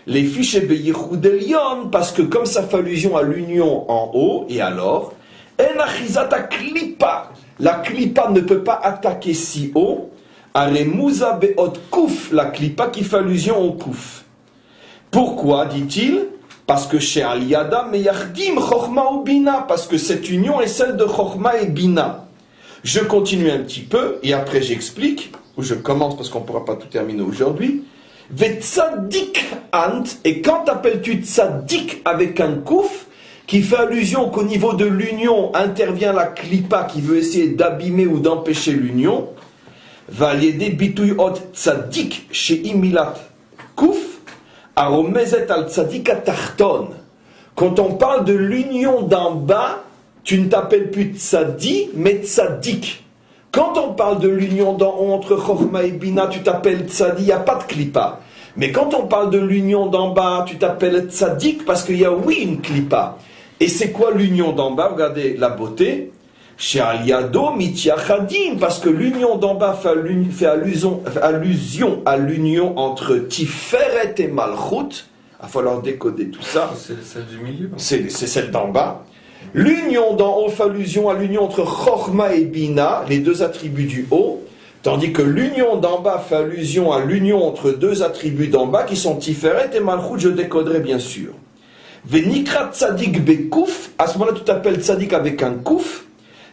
Les filles chez Beyichud Elyon, parce que comme ça fait allusion à l'union en haut, et alors, En Achizata Klipa, la Klipa ne peut pas attaquer si haut, Aremuza Beot Kouf, la Klipa qui fait allusion au Kouf. Pourquoi, dit-il? Parce que chez Aliyada Meyachdim Chochma ou Bina, parce que cette union est celle de Chochma et Bina. Je continue un petit peu, et après j'explique, ou je commence parce qu'on ne pourra pas tout terminer aujourd'hui. Vetzadik ant, et quand appelles-tu tzadik avec un kouf, qui fait allusion qu'au niveau de l'union intervient la klipa qui veut essayer d'abîmer ou d'empêcher l'union, va l'aider bituyot tzadik chez imilat kouf, aromezet al tzadik atarton. Quand on parle de l'union d'en bas, tu ne t'appelles plus tzadi, mais tzadik. Quand on parle de l'union d'en haut entre Chochma et Bina, tu t'appelles Tzadi, il n'y a pas de Klipa. Mais quand on parle de l'union d'en bas, tu t'appelles Tzadik parce qu'il y a oui une Klipa. Et c'est quoi l'union d'en bas? Regardez la beauté. Chez Aliado Mityachadim, parce que l'union d'en bas fait allusion à l'union entre Tiferet et Malchut. Il va falloir décoder tout ça. C'est celle du milieu. C'est celle d'en bas. L'union d'en haut fait allusion à l'union entre Chochma et Bina, les deux attributs du haut, tandis que l'union d'en bas fait allusion à l'union entre deux attributs d'en bas qui sont Tiferet et Malchut, je décoderai bien sûr. Venikrat Tzadik Bekouf, à ce moment-là tu t'appelles Tzadik avec un Kouf,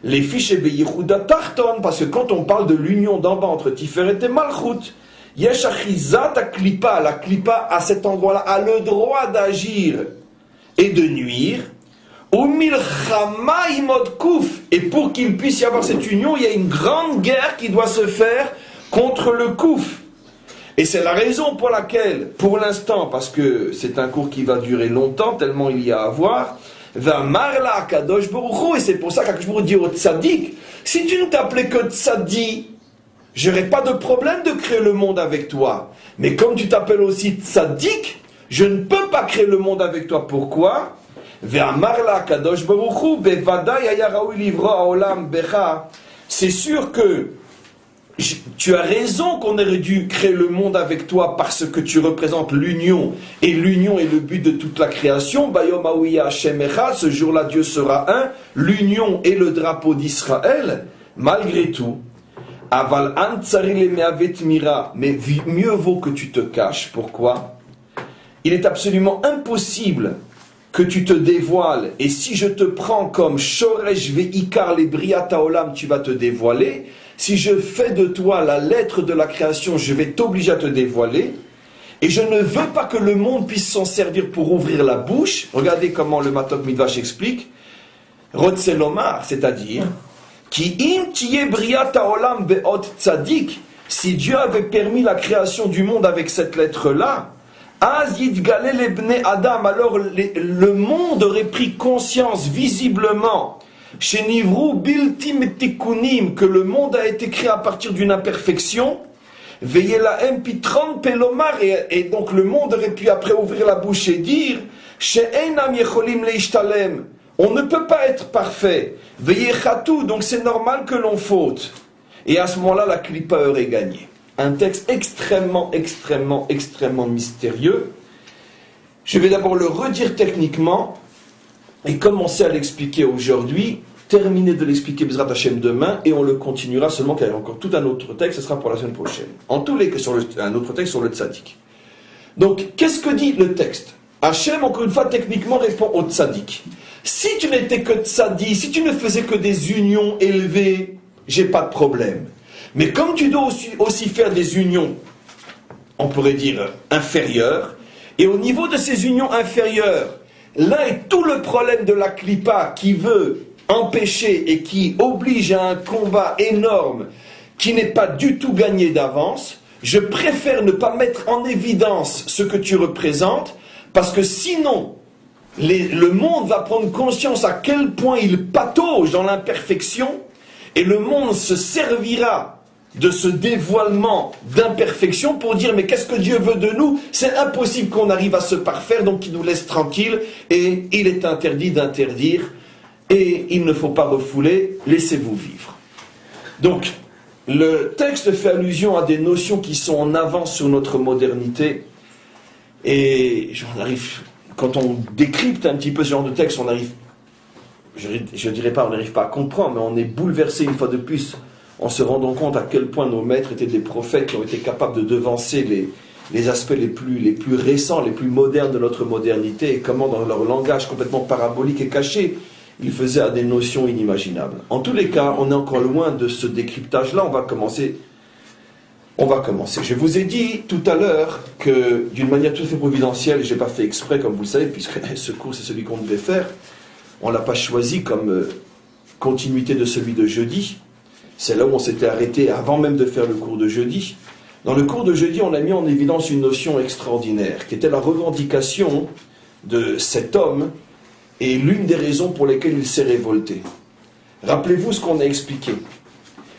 les fiches Beyichuda Tarton, parce que quand on parle de l'union d'en bas entre Tiferet et Malchut, Yesh Achizat Klipa, la Klipa à cet endroit-là a le droit d'agir et de nuire. Et pour qu'il puisse y avoir cette union, il y a une grande guerre qui doit se faire contre le Kouf. Et c'est la raison pour laquelle, pour l'instant, parce que c'est un cours qui va durer longtemps, tellement il y a à voir, va marla kadosh baruch hu, et c'est pour ça qu'Akadosh baruch hu dit au tzaddik, si tu ne t'appelais que tzaddi, j'aurais pas de problème de créer le monde avec toi. Mais comme tu t'appelles aussi tzaddik, je ne peux pas créer le monde avec toi. Pourquoi? C'est sûr que tu as raison qu'on aurait dû créer le monde avec toi parce que tu représentes l'union, et l'union est le but de toute la création. Ce jour-là Dieu sera un, l'union est le drapeau d'Israël. Malgré tout, mais mieux vaut que tu te caches. Pourquoi? Il est absolument impossible que tu te dévoiles, et si je te prends comme Shoresh Ve'ikar le Briata Olam, tu vas te dévoiler. Si je fais de toi la lettre de la création, je vais t'obliger à te dévoiler. Et je ne veux pas que le monde puisse s'en servir pour ouvrir la bouche. Regardez comment le Matok Midrash explique. Rotzelomar, c'est-à-dire, Ki im tiye Briata Olam be'ot tzadik, si Dieu avait permis la création du monde avec cette lettre-là, Az yidgale lebne Adam, alors le monde aurait pris conscience visiblement Chez Nivru bilti metikunim, que le monde a été créé à partir d'une imperfection. Veillez la empitron pelomar, et donc le monde aurait pu après ouvrir la bouche et dire chez Einam yecholim leishtalem, on ne peut pas être parfait. Veillez chatou, donc c'est normal que l'on faute. Et à ce moment-là, la clipa aurait gagné. Un texte extrêmement mystérieux. Je vais d'abord le redire techniquement et commencer à l'expliquer aujourd'hui, terminer de l'expliquer Bezrat Hashem demain, et on le continuera seulement car il y a encore tout un autre texte, ce sera pour la semaine prochaine. En tous les cas, un autre texte sur le tzaddik. Donc, qu'est-ce que dit le texte? Hashem, encore une fois, techniquement répond au tzaddik. Si tu n'étais que tzaddik, si tu ne faisais que des unions élevées, j'ai pas de problème. Mais comme tu dois aussi faire des unions, on pourrait dire inférieures, et au niveau de ces unions inférieures, là est tout le problème de la clipa qui veut empêcher et qui oblige à un combat énorme qui n'est pas du tout gagné d'avance. Je préfère ne pas mettre en évidence ce que tu représentes, parce que sinon, le monde va prendre conscience à quel point il patauge dans l'imperfection, et le monde se servira de ce dévoilement d'imperfection pour dire mais qu'est-ce que Dieu veut de nous? C'est impossible qu'on arrive à se parfaire, donc il nous laisse tranquille, et il est interdit d'interdire, et il ne faut pas refouler, laissez-vous vivre. Donc, le texte fait allusion à des notions qui sont en avance sur notre modernité, et quand on décrypte un petit peu ce genre de texte, on arrive, je dirais pas on n'arrive pas à comprendre, mais on est bouleversé une fois de plus en se rendant compte à quel point nos maîtres étaient des prophètes qui ont été capables de devancer les aspects les plus récents, les plus modernes de notre modernité, et comment dans leur langage complètement parabolique et caché, ils faisaient à des notions inimaginables. En tous les cas, on est encore loin de ce décryptage-là, on va commencer. Je vous ai dit tout à l'heure que, d'une manière tout à fait providentielle, je n'ai pas fait exprès, comme vous le savez, puisque ce cours c'est celui qu'on devait faire, on ne l'a pas choisi comme continuité de celui de jeudi. C'est là où on s'était arrêté avant même de faire le cours de jeudi. Dans le cours de jeudi, on a mis en évidence une notion extraordinaire, qui était la revendication de cet homme et l'une des raisons pour lesquelles il s'est révolté. Rappelez-vous ce qu'on a expliqué.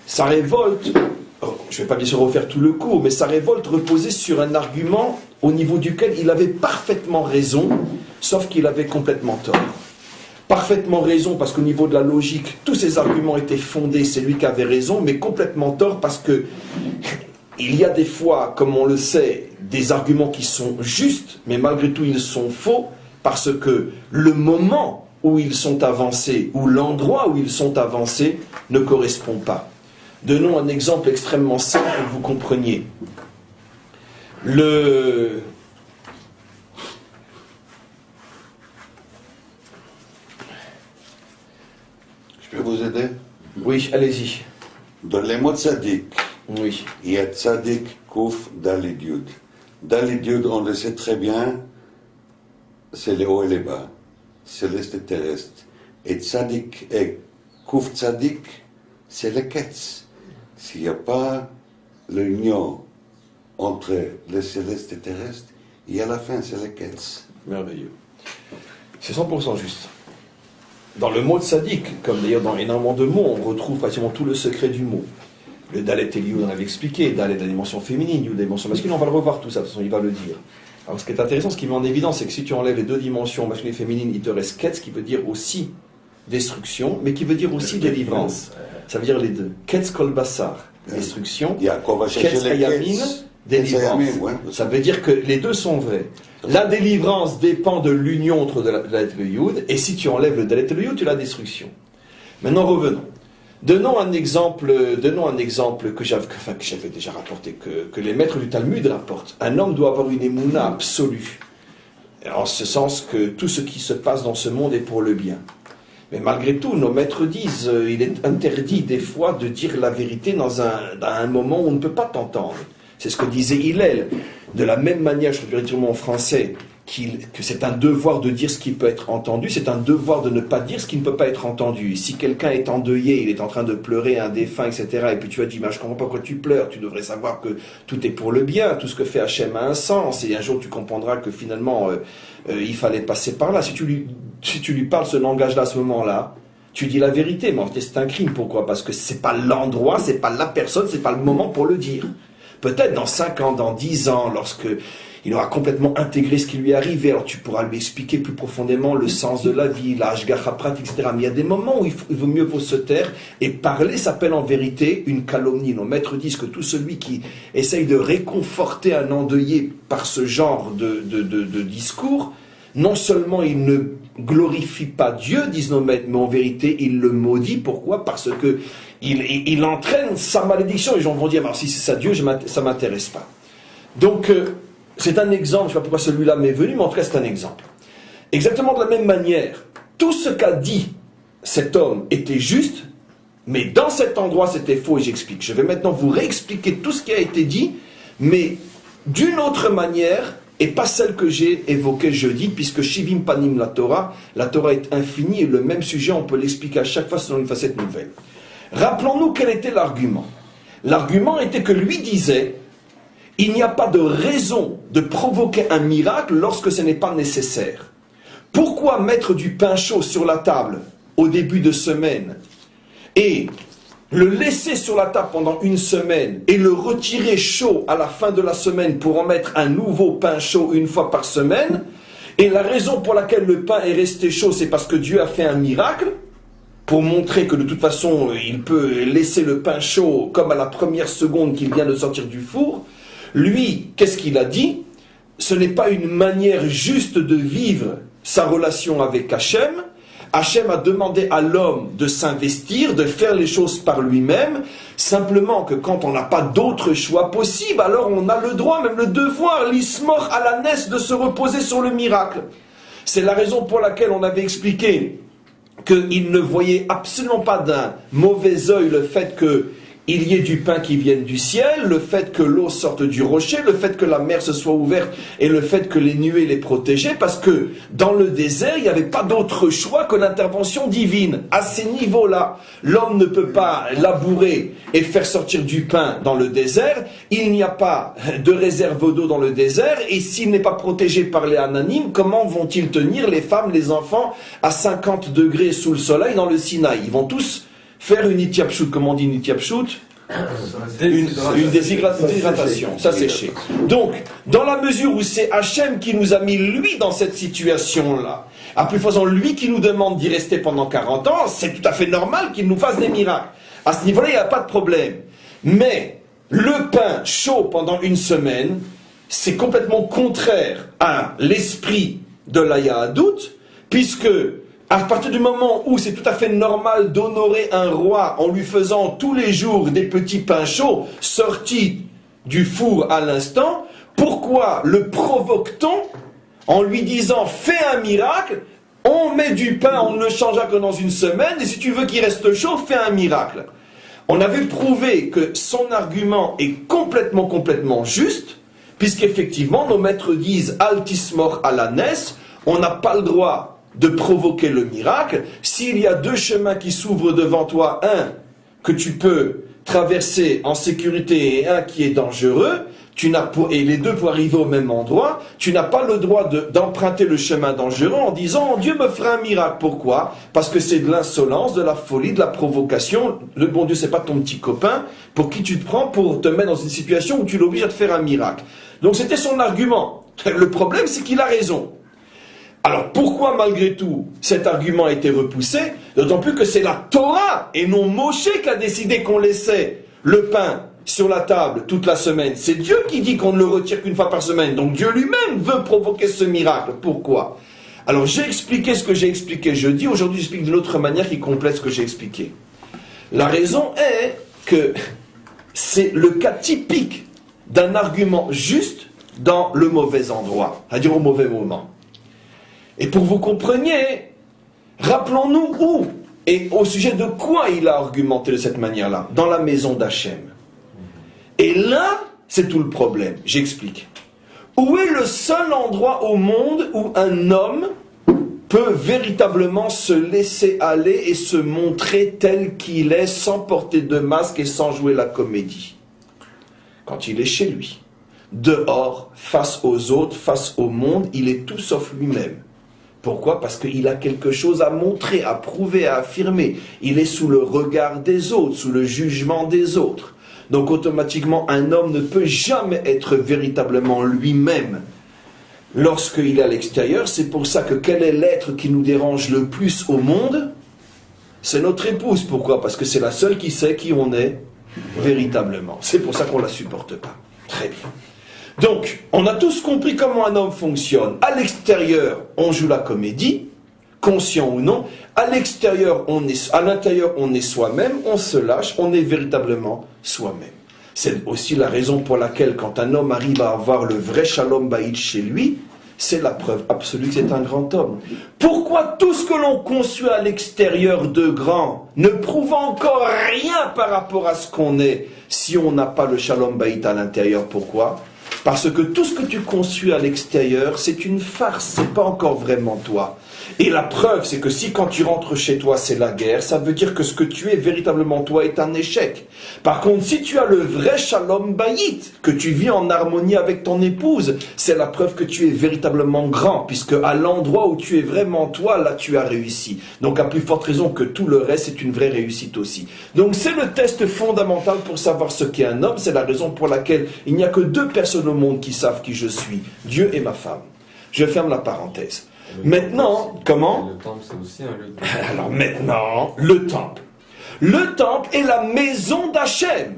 Sa révolte, je ne vais pas bien sûr refaire tout le cours, mais sa révolte reposait sur un argument au niveau duquel il avait parfaitement raison, sauf qu'il avait complètement tort. Parfaitement raison parce qu'au niveau de la logique, tous ces arguments étaient fondés, c'est lui qui avait raison, mais complètement tort parce que il y a des fois, comme on le sait, des arguments qui sont justes, mais malgré tout ils sont faux, parce que le moment où ils sont avancés, ou l'endroit où ils sont avancés, ne correspond pas. Donnons un exemple extrêmement simple pour que vous compreniez. Je peux vous aider? Oui, allez-y. Dans les mots tzaddik, oui. Il y a tzaddik, kouf, dalid yud. Dalid yud, on le sait très bien, c'est les hauts et les bas, céleste et terrestre. Et tzaddik et kouf tzaddik, c'est le ketz. S'il n'y a pas l'union entre le céleste et terrestre, il y a la fin, c'est le ketz. Merveilleux. C'est 100% juste. Dans le mot tzaddik, comme d'ailleurs dans énormément de mots, on retrouve pratiquement tout le secret du mot. Le Dalet et Yud, on avait expliqué, Dalet la dimension féminine, Yud la dimension masculine, on va le revoir tout ça, de toute façon il va le dire. Alors ce qui est intéressant, ce qui met en évidence, c'est que si tu enlèves les deux dimensions masculine et féminine, il te reste Ketz, qui veut dire aussi destruction, mais qui veut dire aussi délivrance. Ça veut dire les deux. Ketz kol basar, destruction, Ketz hayamin, délivrance. Ça veut dire que les deux sont vrais. La délivrance dépend de l'union entre le Dalet et le Yud, et si tu enlèves le Dalet et le Yud, tu as la destruction. Maintenant revenons. Donnons un exemple que j'avais déjà rapporté, que les maîtres du Talmud rapportent. Un homme doit avoir une émouna absolue, en ce sens que tout ce qui se passe dans ce monde est pour le bien. Mais malgré tout, nos maîtres disent il est interdit des fois de dire la vérité dans un moment où on ne peut pas t'entendre. C'est ce que disait Hillel. De la même manière, je traduirai directement en français, que c'est un devoir de dire ce qui peut être entendu, c'est un devoir de ne pas dire ce qui ne peut pas être entendu. Si quelqu'un est endeuillé, il est en train de pleurer un défunt, etc., et puis tu as dit, je ne comprends pas pourquoi tu pleures, tu devrais savoir que tout est pour le bien, tout ce que fait Hachem a un sens, et un jour tu comprendras que finalement, il fallait passer par là. Si tu lui parles ce langage-là à ce moment-là, tu dis la vérité, mais en fait c'est un crime. Pourquoi? Parce que c'est pas l'endroit, c'est pas la personne, c'est pas le moment pour le dire. Peut-être dans 5 ans, dans 10 ans, lorsque il aura complètement intégré ce qui lui est arrivé, alors tu pourras lui expliquer plus profondément le sens de la vie, la hashgacha pratique, etc. Mais il y a des moments où il vaut mieux se taire, et parler s'appelle en vérité une calomnie. Nos maîtres disent que tout celui qui essaye de réconforter un endeuillé par ce genre de discours, non seulement il ne glorifie pas Dieu, disent nos maîtres, mais en vérité il le maudit. Pourquoi? Parce que il entraîne sa malédiction. Les gens vont dire, alors si c'est ça Dieu, ça ne m'intéresse pas. Donc, c'est un exemple, je ne sais pas pourquoi celui-là m'est venu, mais en tout cas c'est un exemple. Exactement de la même manière, tout ce qu'a dit cet homme était juste, mais dans cet endroit c'était faux, et j'explique. Je vais maintenant vous réexpliquer tout ce qui a été dit, mais d'une autre manière, et pas celle que j'ai évoquée jeudi, puisque Shivim Panim la Torah est infinie, et le même sujet, on peut l'expliquer à chaque fois selon une facette nouvelle. Rappelons-nous quel était l'argument. L'argument était que lui disait, il n'y a pas de raison de provoquer un miracle lorsque ce n'est pas nécessaire. Pourquoi mettre du pain chaud sur la table au début de semaine et le laisser sur la table pendant une semaine et le retirer chaud à la fin de la semaine pour en mettre un nouveau pain chaud une fois par semaine? Et la raison pour laquelle le pain est resté chaud, c'est parce que Dieu a fait un miracle, pour montrer que de toute façon il peut laisser le pain chaud comme à la première seconde qu'il vient de sortir du four. Lui, qu'est-ce qu'il a dit? Ce n'est pas une manière juste de vivre sa relation avec Hachem. Hachem a demandé à l'homme de s'investir, de faire les choses par lui-même, simplement que quand on n'a pas d'autre choix possible, alors on a le droit, même le devoir, l'ismor à la nesse, de se reposer sur le miracle. C'est la raison pour laquelle on avait expliqué qu'il ne voyait absolument pas d'un mauvais œil le fait qu'il y ait du pain qui vienne du ciel, le fait que l'eau sorte du rocher, le fait que la mer se soit ouverte et le fait que les nuées les protégeaient, parce que dans le désert, il n'y avait pas d'autre choix que l'intervention divine. À ces niveaux-là, l'homme ne peut pas labourer et faire sortir du pain dans le désert, il n'y a pas de réserve d'eau dans le désert, et s'il n'est pas protégé par les ananimes, comment vont-ils tenir les femmes, les enfants à 50 degrés sous le soleil dans le Sinaï? Ils vont tous faire une itiapshut, comment on dit une itiapshut? Une déshydratation, ça séché. Donc, dans la mesure où c'est Hachem qui nous a mis lui dans cette situation-là, à plus faisant lui qui nous demande d'y rester pendant 40 ans, c'est tout à fait normal qu'il nous fasse des miracles. À ce niveau-là, il n'y a pas de problème. Mais le pain chaud pendant une semaine, c'est complètement contraire à l'esprit de la Yahadout, puisque à partir du moment où c'est tout à fait normal d'honorer un roi en lui faisant tous les jours des petits pains chauds sortis du four à l'instant, pourquoi le provoque-t-on en lui disant « fais un miracle, on met du pain, on ne le changera que dans une semaine, et si tu veux qu'il reste chaud, fais un miracle ». On avait prouvé que son argument est complètement juste, puisqu'effectivement nos maîtres disent « altismor à la nesse », on n'a pas le droit de provoquer le miracle. S'il y a deux chemins qui s'ouvrent devant toi, un que tu peux traverser en sécurité et un qui est dangereux, et les deux pour arriver au même endroit, tu n'as pas le droit d'emprunter le chemin dangereux en disant « Dieu me fera un miracle ». Pourquoi? Parce que c'est de l'insolence, de la folie, de la provocation. Le bon Dieu, c'est pas ton petit copain pour qui tu te prends pour te mettre dans une situation où tu l'obliges à te faire un miracle. Donc c'était son argument. Le problème, c'est qu'il a raison. Alors pourquoi malgré tout cet argument a été repoussé? D'autant plus que c'est la Torah et non Moshe qui a décidé qu'on laissait le pain sur la table toute la semaine. C'est Dieu qui dit qu'on ne le retire qu'une fois par semaine. Donc Dieu lui-même veut provoquer ce miracle. Pourquoi? Alors j'ai expliqué ce que j'ai expliqué jeudi. Aujourd'hui j'explique d'une autre manière qui complète ce que j'ai expliqué. La raison est que c'est le cas typique d'un argument juste dans le mauvais endroit, c'est-à-dire au mauvais moment. Et pour que vous compreniez, rappelons-nous où et au sujet de quoi il a argumenté de cette manière-là, dans la maison d'Hachem. Et là, c'est tout le problème. J'explique. Où est le seul endroit au monde où un homme peut véritablement se laisser aller et se montrer tel qu'il est, sans porter de masque et sans jouer la comédie? Quand il est chez lui. Dehors, face aux autres, face au monde, il est tout sauf lui-même. Pourquoi? Parce qu'il a quelque chose à montrer, à prouver, à affirmer. Il est sous le regard des autres, sous le jugement des autres. Donc automatiquement, un homme ne peut jamais être véritablement lui-même lorsqu'il est à l'extérieur. C'est pour ça que quel est l'être qui nous dérange le plus au monde? C'est notre épouse. Pourquoi? Parce que c'est la seule qui sait qui on est véritablement. C'est pour ça qu'on ne la supporte pas. Très bien. Donc, on a tous compris comment un homme fonctionne. À l'extérieur, on joue la comédie, conscient ou non. À l'intérieur, on est soi-même, on se lâche, on est véritablement soi-même. C'est aussi la raison pour laquelle, quand un homme arrive à avoir le vrai shalom baït chez lui, c'est la preuve absolue que c'est un grand homme. Pourquoi tout ce que l'on conçoit à l'extérieur de grand ne prouve encore rien par rapport à ce qu'on est si on n'a pas le shalom baït à l'intérieur? Pourquoi? Parce que tout ce que tu conçois à l'extérieur, c'est une farce, c'est pas encore vraiment toi. Et la preuve, c'est que si quand tu rentres chez toi, c'est la guerre, ça veut dire que ce que tu es véritablement toi est un échec. Par contre, si tu as le vrai shalom bayit, que tu vis en harmonie avec ton épouse, c'est la preuve que tu es véritablement grand, puisque à l'endroit où tu es vraiment toi, là tu as réussi. Donc à plus forte raison que tout le reste, c'est une vraie réussite aussi. Donc c'est le test fondamental pour savoir ce qu'est un homme, c'est la raison pour laquelle il n'y a que 2 personnes au monde qui savent qui je suis, Dieu et ma femme. Je ferme la parenthèse. Maintenant, comment? Le temple, c'est aussi un lieu de... Alors maintenant, le temple. Le temple est la maison d'Hachem.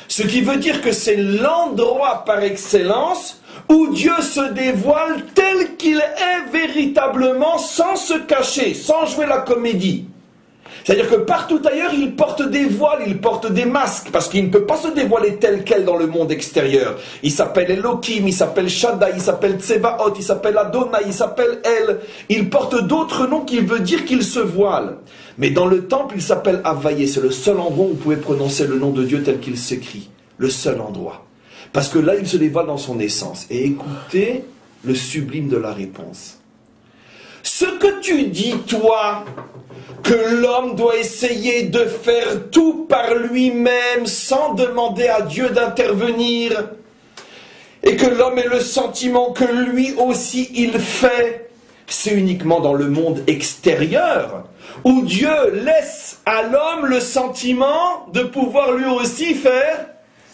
Ce qui veut dire que c'est l'endroit par excellence où Dieu se dévoile tel qu'il est véritablement, sans se cacher, sans jouer la comédie. C'est-à-dire que partout ailleurs, il porte des voiles, il porte des masques, parce qu'il ne peut pas se dévoiler tel quel dans le monde extérieur. Il s'appelle Elohim, il s'appelle Shaddai, il s'appelle Tsebaot, il s'appelle Adonai, il s'appelle El. Il porte d'autres noms qui veut dire qu'il se voile. Mais dans le temple, il s'appelle Havaïe. C'est le seul endroit où vous pouvez prononcer le nom de Dieu tel qu'il s'écrit. Le seul endroit. Parce que là, il se dévoile dans son essence. Et écoutez le sublime de la réponse. Ce que tu dis, toi, que l'homme doit essayer de faire tout par lui-même sans demander à Dieu d'intervenir, et que l'homme ait le sentiment que lui aussi il fait, c'est uniquement dans le monde extérieur, où Dieu laisse à l'homme le sentiment de pouvoir lui aussi faire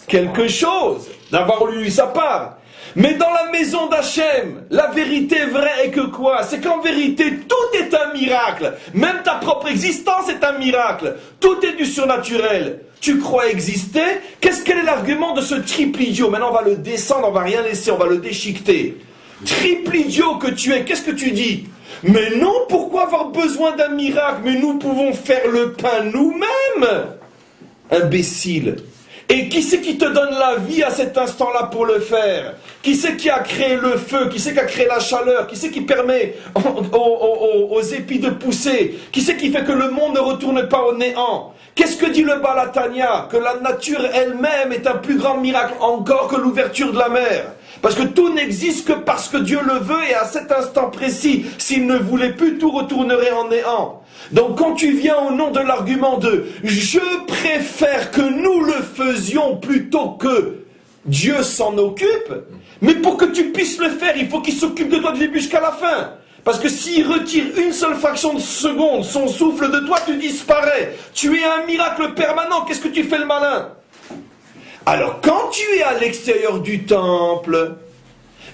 quelque chose, d'avoir lui sa part. Mais dans la maison d'Hachem, la vérité vraie est que quoi? C'est qu'en vérité, tout est un miracle. Même ta propre existence est un miracle. Tout est du surnaturel. Tu crois exister? Quel est l'argument de ce triple idiot? Maintenant, on va le descendre, on va rien laisser, on va le déchiqueter. Triple idiot que tu es, qu'est-ce que tu dis? Mais non, pourquoi avoir besoin d'un miracle? Mais nous pouvons faire le pain nous-mêmes. Imbécile. Et qui c'est qui te donne la vie à cet instant-là pour le faire? Qui c'est qui a créé le feu? Qui c'est qui a créé la chaleur? Qui c'est qui permet aux épis de pousser? Qui c'est qui fait que le monde ne retourne pas au néant? Qu'est-ce que dit le Balatania? Que la nature elle-même est un plus grand miracle encore que l'ouverture de la mer. Parce que tout n'existe que parce que Dieu le veut, et à cet instant précis, s'il ne voulait plus, tout retournerait en néant. Donc quand tu viens au nom de l'argument de « je préfère que nous le faisions plutôt que Dieu s'en occupe », mais pour que tu puisses le faire, il faut qu'il s'occupe de toi du début jusqu'à la fin. Parce que s'il retire une seule fraction de seconde, son souffle de toi, tu disparais. Tu es un miracle permanent, qu'est-ce que tu fais le malin? Alors quand tu es à l'extérieur du temple,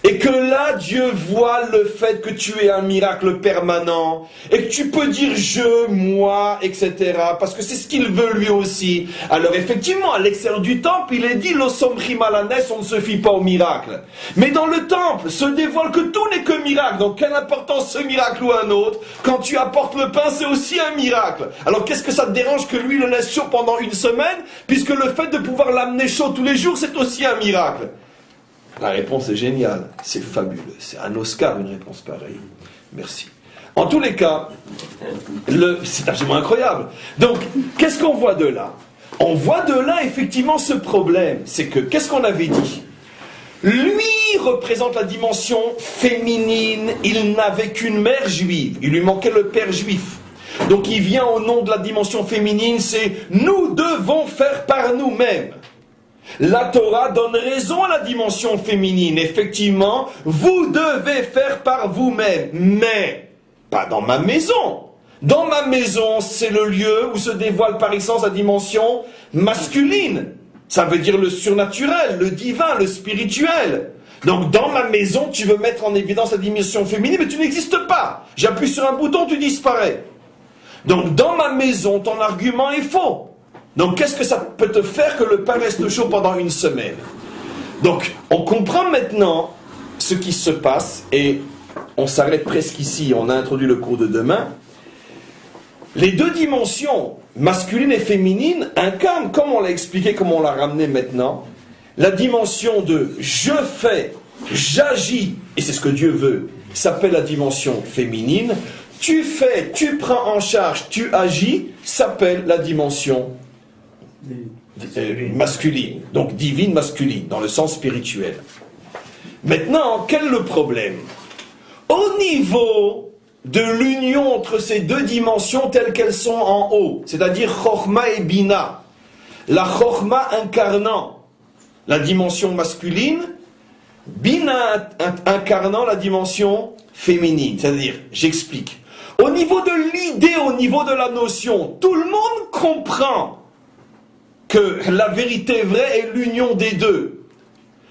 et que là Dieu voit le fait que tu es un miracle permanent, et que tu peux dire je, moi, etc., parce que c'est ce qu'il veut lui aussi. Alors effectivement, à l'extérieur du temple, il est dit l'osomrim alanes, on ne se fie pas au miracle. Mais dans le temple, se dévoile que tout n'est que miracle. Donc quelle importance ce miracle ou un autre? Quand tu apportes le pain, c'est aussi un miracle. Alors qu'est-ce que ça te dérange que lui le laisse chaud pendant une semaine, puisque le fait de pouvoir l'amener chaud tous les jours, c'est aussi un miracle? La réponse est géniale, c'est fabuleux, c'est un Oscar une réponse pareille. Merci. En tous les cas, c'est absolument incroyable. Donc, qu'est-ce qu'on voit de là? On voit de là effectivement ce problème, c'est que, qu'est-ce qu'on avait dit? Lui représente la dimension féminine, il n'avait qu'une mère juive, il lui manquait le père juif. Donc il vient au nom de la dimension féminine, c'est « nous devons faire par nous-mêmes ». La Torah donne raison à la dimension féminine. Effectivement, vous devez faire par vous-même. Mais, pas dans ma maison. Dans ma maison, c'est le lieu où se dévoile par essence la dimension masculine. Ça veut dire le surnaturel, le divin, le spirituel. Donc dans ma maison, tu veux mettre en évidence la dimension féminine, mais tu n'existes pas. J'appuie sur un bouton, tu disparais. Donc dans ma maison, ton argument est faux. Donc qu'est-ce que ça peut te faire que le pain reste chaud pendant une semaine? Donc on comprend maintenant ce qui se passe, et on s'arrête presque ici, on a introduit le cours de demain. Les deux dimensions, masculine et féminine, incarnent, comme on l'a expliqué, comme on l'a ramené maintenant, la dimension de je fais, j'agis, et c'est ce que Dieu veut, s'appelle la dimension féminine. Tu fais, tu prends en charge, tu agis, s'appelle la dimension masculine, donc divine masculine, dans le sens spirituel. Maintenant, quel est le problème? Au niveau de l'union entre ces deux dimensions telles qu'elles sont en haut, c'est-à-dire Chokhma et Bina, la Chokhma incarnant la dimension masculine, Bina incarnant la dimension féminine, c'est-à-dire, j'explique, au niveau de l'idée, au niveau de la notion, tout le monde comprend que la vérité vraie est l'union des deux.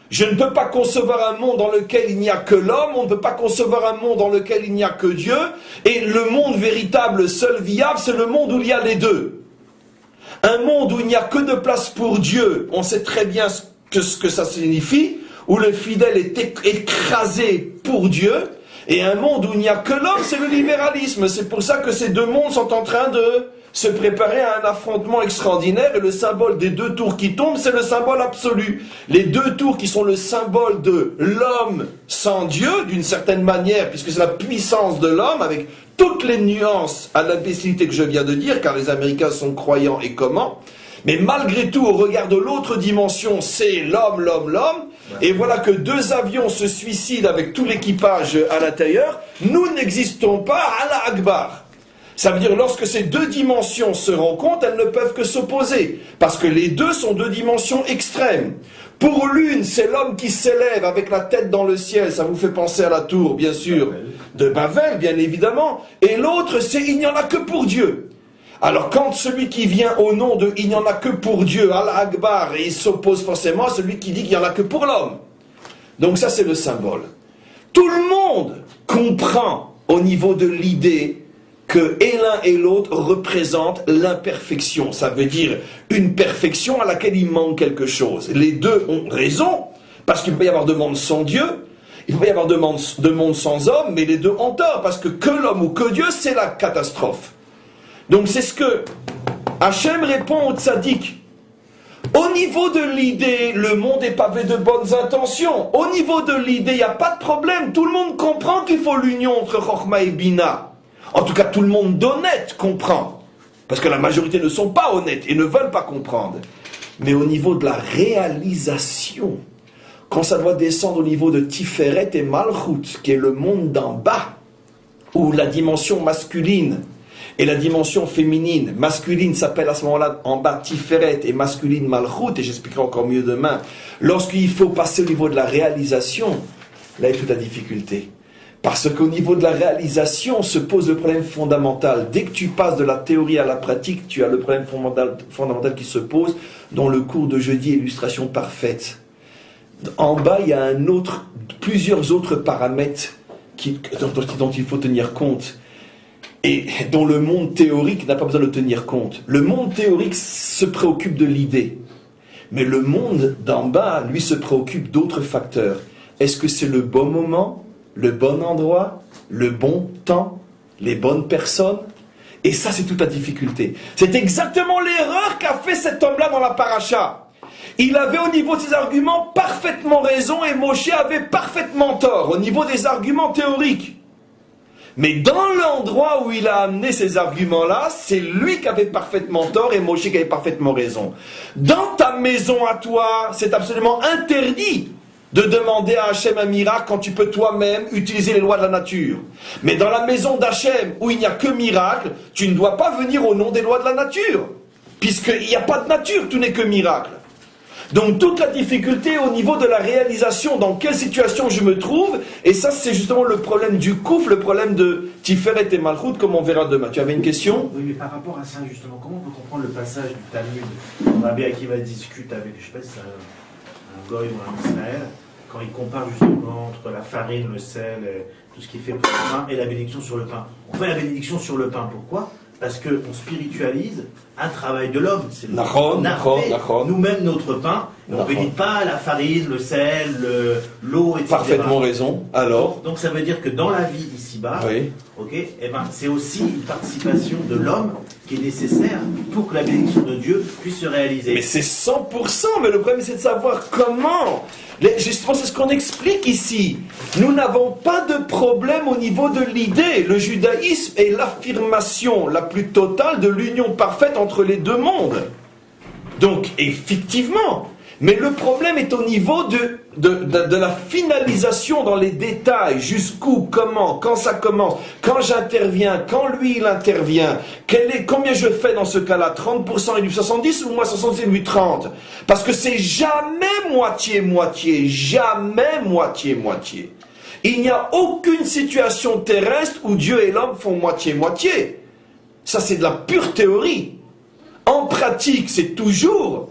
Je ne peux pas concevoir un monde dans lequel il n'y a que l'homme, on ne peut pas concevoir un monde dans lequel il n'y a que Dieu, et le monde véritable, seul viable, c'est le monde où il y a les deux. Un monde où il n'y a que de place pour Dieu, on sait très bien ce que ça signifie, où le fidèle est écrasé pour Dieu, et un monde où il n'y a que l'homme, c'est le libéralisme. C'est pour ça que ces deux mondes sont en train de se préparer à un affrontement extraordinaire, et le symbole des deux tours qui tombent, c'est le symbole absolu. Les deux tours qui sont le symbole de l'homme sans Dieu, d'une certaine manière, puisque c'est la puissance de l'homme, avec toutes les nuances à l'imbécilité que je viens de dire, car les Américains sont croyants et comment, mais malgré tout, au regard de l'autre dimension, c'est l'homme, l'homme, l'homme, et voilà que deux avions se suicident avec tout l'équipage à l'intérieur, nous n'existons pas à la Akbar. Ça veut dire, lorsque ces deux dimensions se rencontrent, elles ne peuvent que s'opposer, parce que les deux sont deux dimensions extrêmes. Pour l'une, c'est l'homme qui s'élève avec la tête dans le ciel, ça vous fait penser à la tour, bien sûr, de Babel, bien évidemment, et l'autre, c'est il n'y en a que pour Dieu. Alors quand celui qui vient au nom de il n'y en a que pour Dieu, Allah Akbar, et il s'oppose forcément à celui qui dit qu'il n'y en a que pour l'homme. Donc ça, c'est le symbole. Tout le monde comprend au niveau de l'idée que et l'un et l'autre représentent l'imperfection. Ça veut dire une perfection à laquelle il manque quelque chose. Les deux ont raison, parce qu'il peut y avoir de monde sans Dieu, il peut y avoir de monde sans homme, mais les deux ont tort, parce que l'homme ou que Dieu, c'est la catastrophe. Donc c'est ce que Hachem répond aux tzaddik. Au niveau de l'idée, le monde est pavé de bonnes intentions. Au niveau de l'idée, il n'y a pas de problème. Tout le monde comprend qu'il faut l'union entre Chokhma et Bina. En tout cas, tout le monde d'honnête comprend. Parce que la majorité ne sont pas honnêtes et ne veulent pas comprendre. Mais au niveau de la réalisation, quand ça doit descendre au niveau de Tiferet et Malchut, qui est le monde d'en bas, où la dimension masculine et la dimension féminine, masculine s'appelle à ce moment-là en bas Tiferet et masculine Malchut, et j'expliquerai encore mieux demain, lorsqu'il faut passer au niveau de la réalisation, là est toute la difficulté. Parce qu'au niveau de la réalisation se pose le problème fondamental. Dès que tu passes de la théorie à la pratique, tu as le problème fondamental qui se pose, dont le cours de jeudi est illustration parfaite. En bas, il y a plusieurs autres paramètres dont il faut tenir compte, et dont le monde théorique n'a pas besoin de tenir compte. Le monde théorique se préoccupe de l'idée, mais le monde d'en bas, lui, se préoccupe d'autres facteurs. Est-ce que c'est le bon moment, le bon endroit, le bon temps, les bonnes personnes? Et ça, c'est toute la difficulté. C'est exactement l'erreur qu'a fait cet homme-là dans la paracha. Il avait au niveau de ses arguments parfaitement raison, et Moshe avait parfaitement tort au niveau des arguments théoriques. Mais dans l'endroit où il a amené ces arguments-là, c'est lui qui avait parfaitement tort et Moshe qui avait parfaitement raison. Dans ta maison à toi, c'est absolument interdit de demander à Hachem un miracle quand tu peux toi-même utiliser les lois de la nature. Mais dans la maison d'Hachem, où il n'y a que miracle, tu ne dois pas venir au nom des lois de la nature. Puisqu'il n'y a pas de nature, tout n'est que miracle. Donc toute la difficulté au niveau de la réalisation, dans quelle situation je me trouve, et ça c'est justement le problème du Kouf, le problème de Tiferet et Malchut, comme on verra demain. Tu avais une question? Oui, mais par rapport à ça, justement, comment on peut comprendre le passage du Talmud où Rabbi Akiva discute avec, je sais pas si c'est un goy ou un Israël, quand il compare justement entre la farine, le sel, tout ce qui est fait pour le pain, et la bénédiction sur le pain. On fait la bénédiction sur le pain, pourquoi? Parce qu'on spiritualise un travail de l'homme. C'est nous-mêmes notre pain. Et on ne bénit pas la farine, le sel, l'eau, etc. Parfaitement raison. Alors donc ça veut dire que dans la vie ici-bas, oui. Okay, eh ben, c'est aussi une participation de l'homme qui est nécessaire pour que la bénédiction de Dieu puisse se réaliser. Mais c'est 100%, mais le problème c'est de savoir comment. Justement, c'est ce qu'on explique ici. Nous n'avons pas de problème au niveau de l'idée. Le judaïsme est l'affirmation la plus totale de l'union parfaite entre les deux mondes. Donc, effectivement, mais le problème est au niveau de la finalisation dans les détails, jusqu'où, comment, quand ça commence, quand j'interviens, quand lui il intervient, combien je fais dans ce cas-là, 30% et lui 70 ou moi 70 et lui 30? Parce que c'est jamais moitié-moitié, jamais moitié-moitié. Il n'y a aucune situation terrestre où Dieu et l'homme font moitié-moitié. Ça c'est de la pure théorie. En pratique, c'est toujours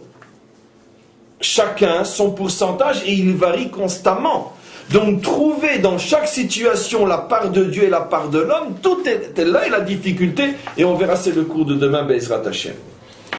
chacun son pourcentage et il varie constamment. Donc trouver dans chaque situation la part de Dieu et la part de l'homme, tout est là et la difficulté, et on verra c'est le cours de demain, Be'ezrat Hashem.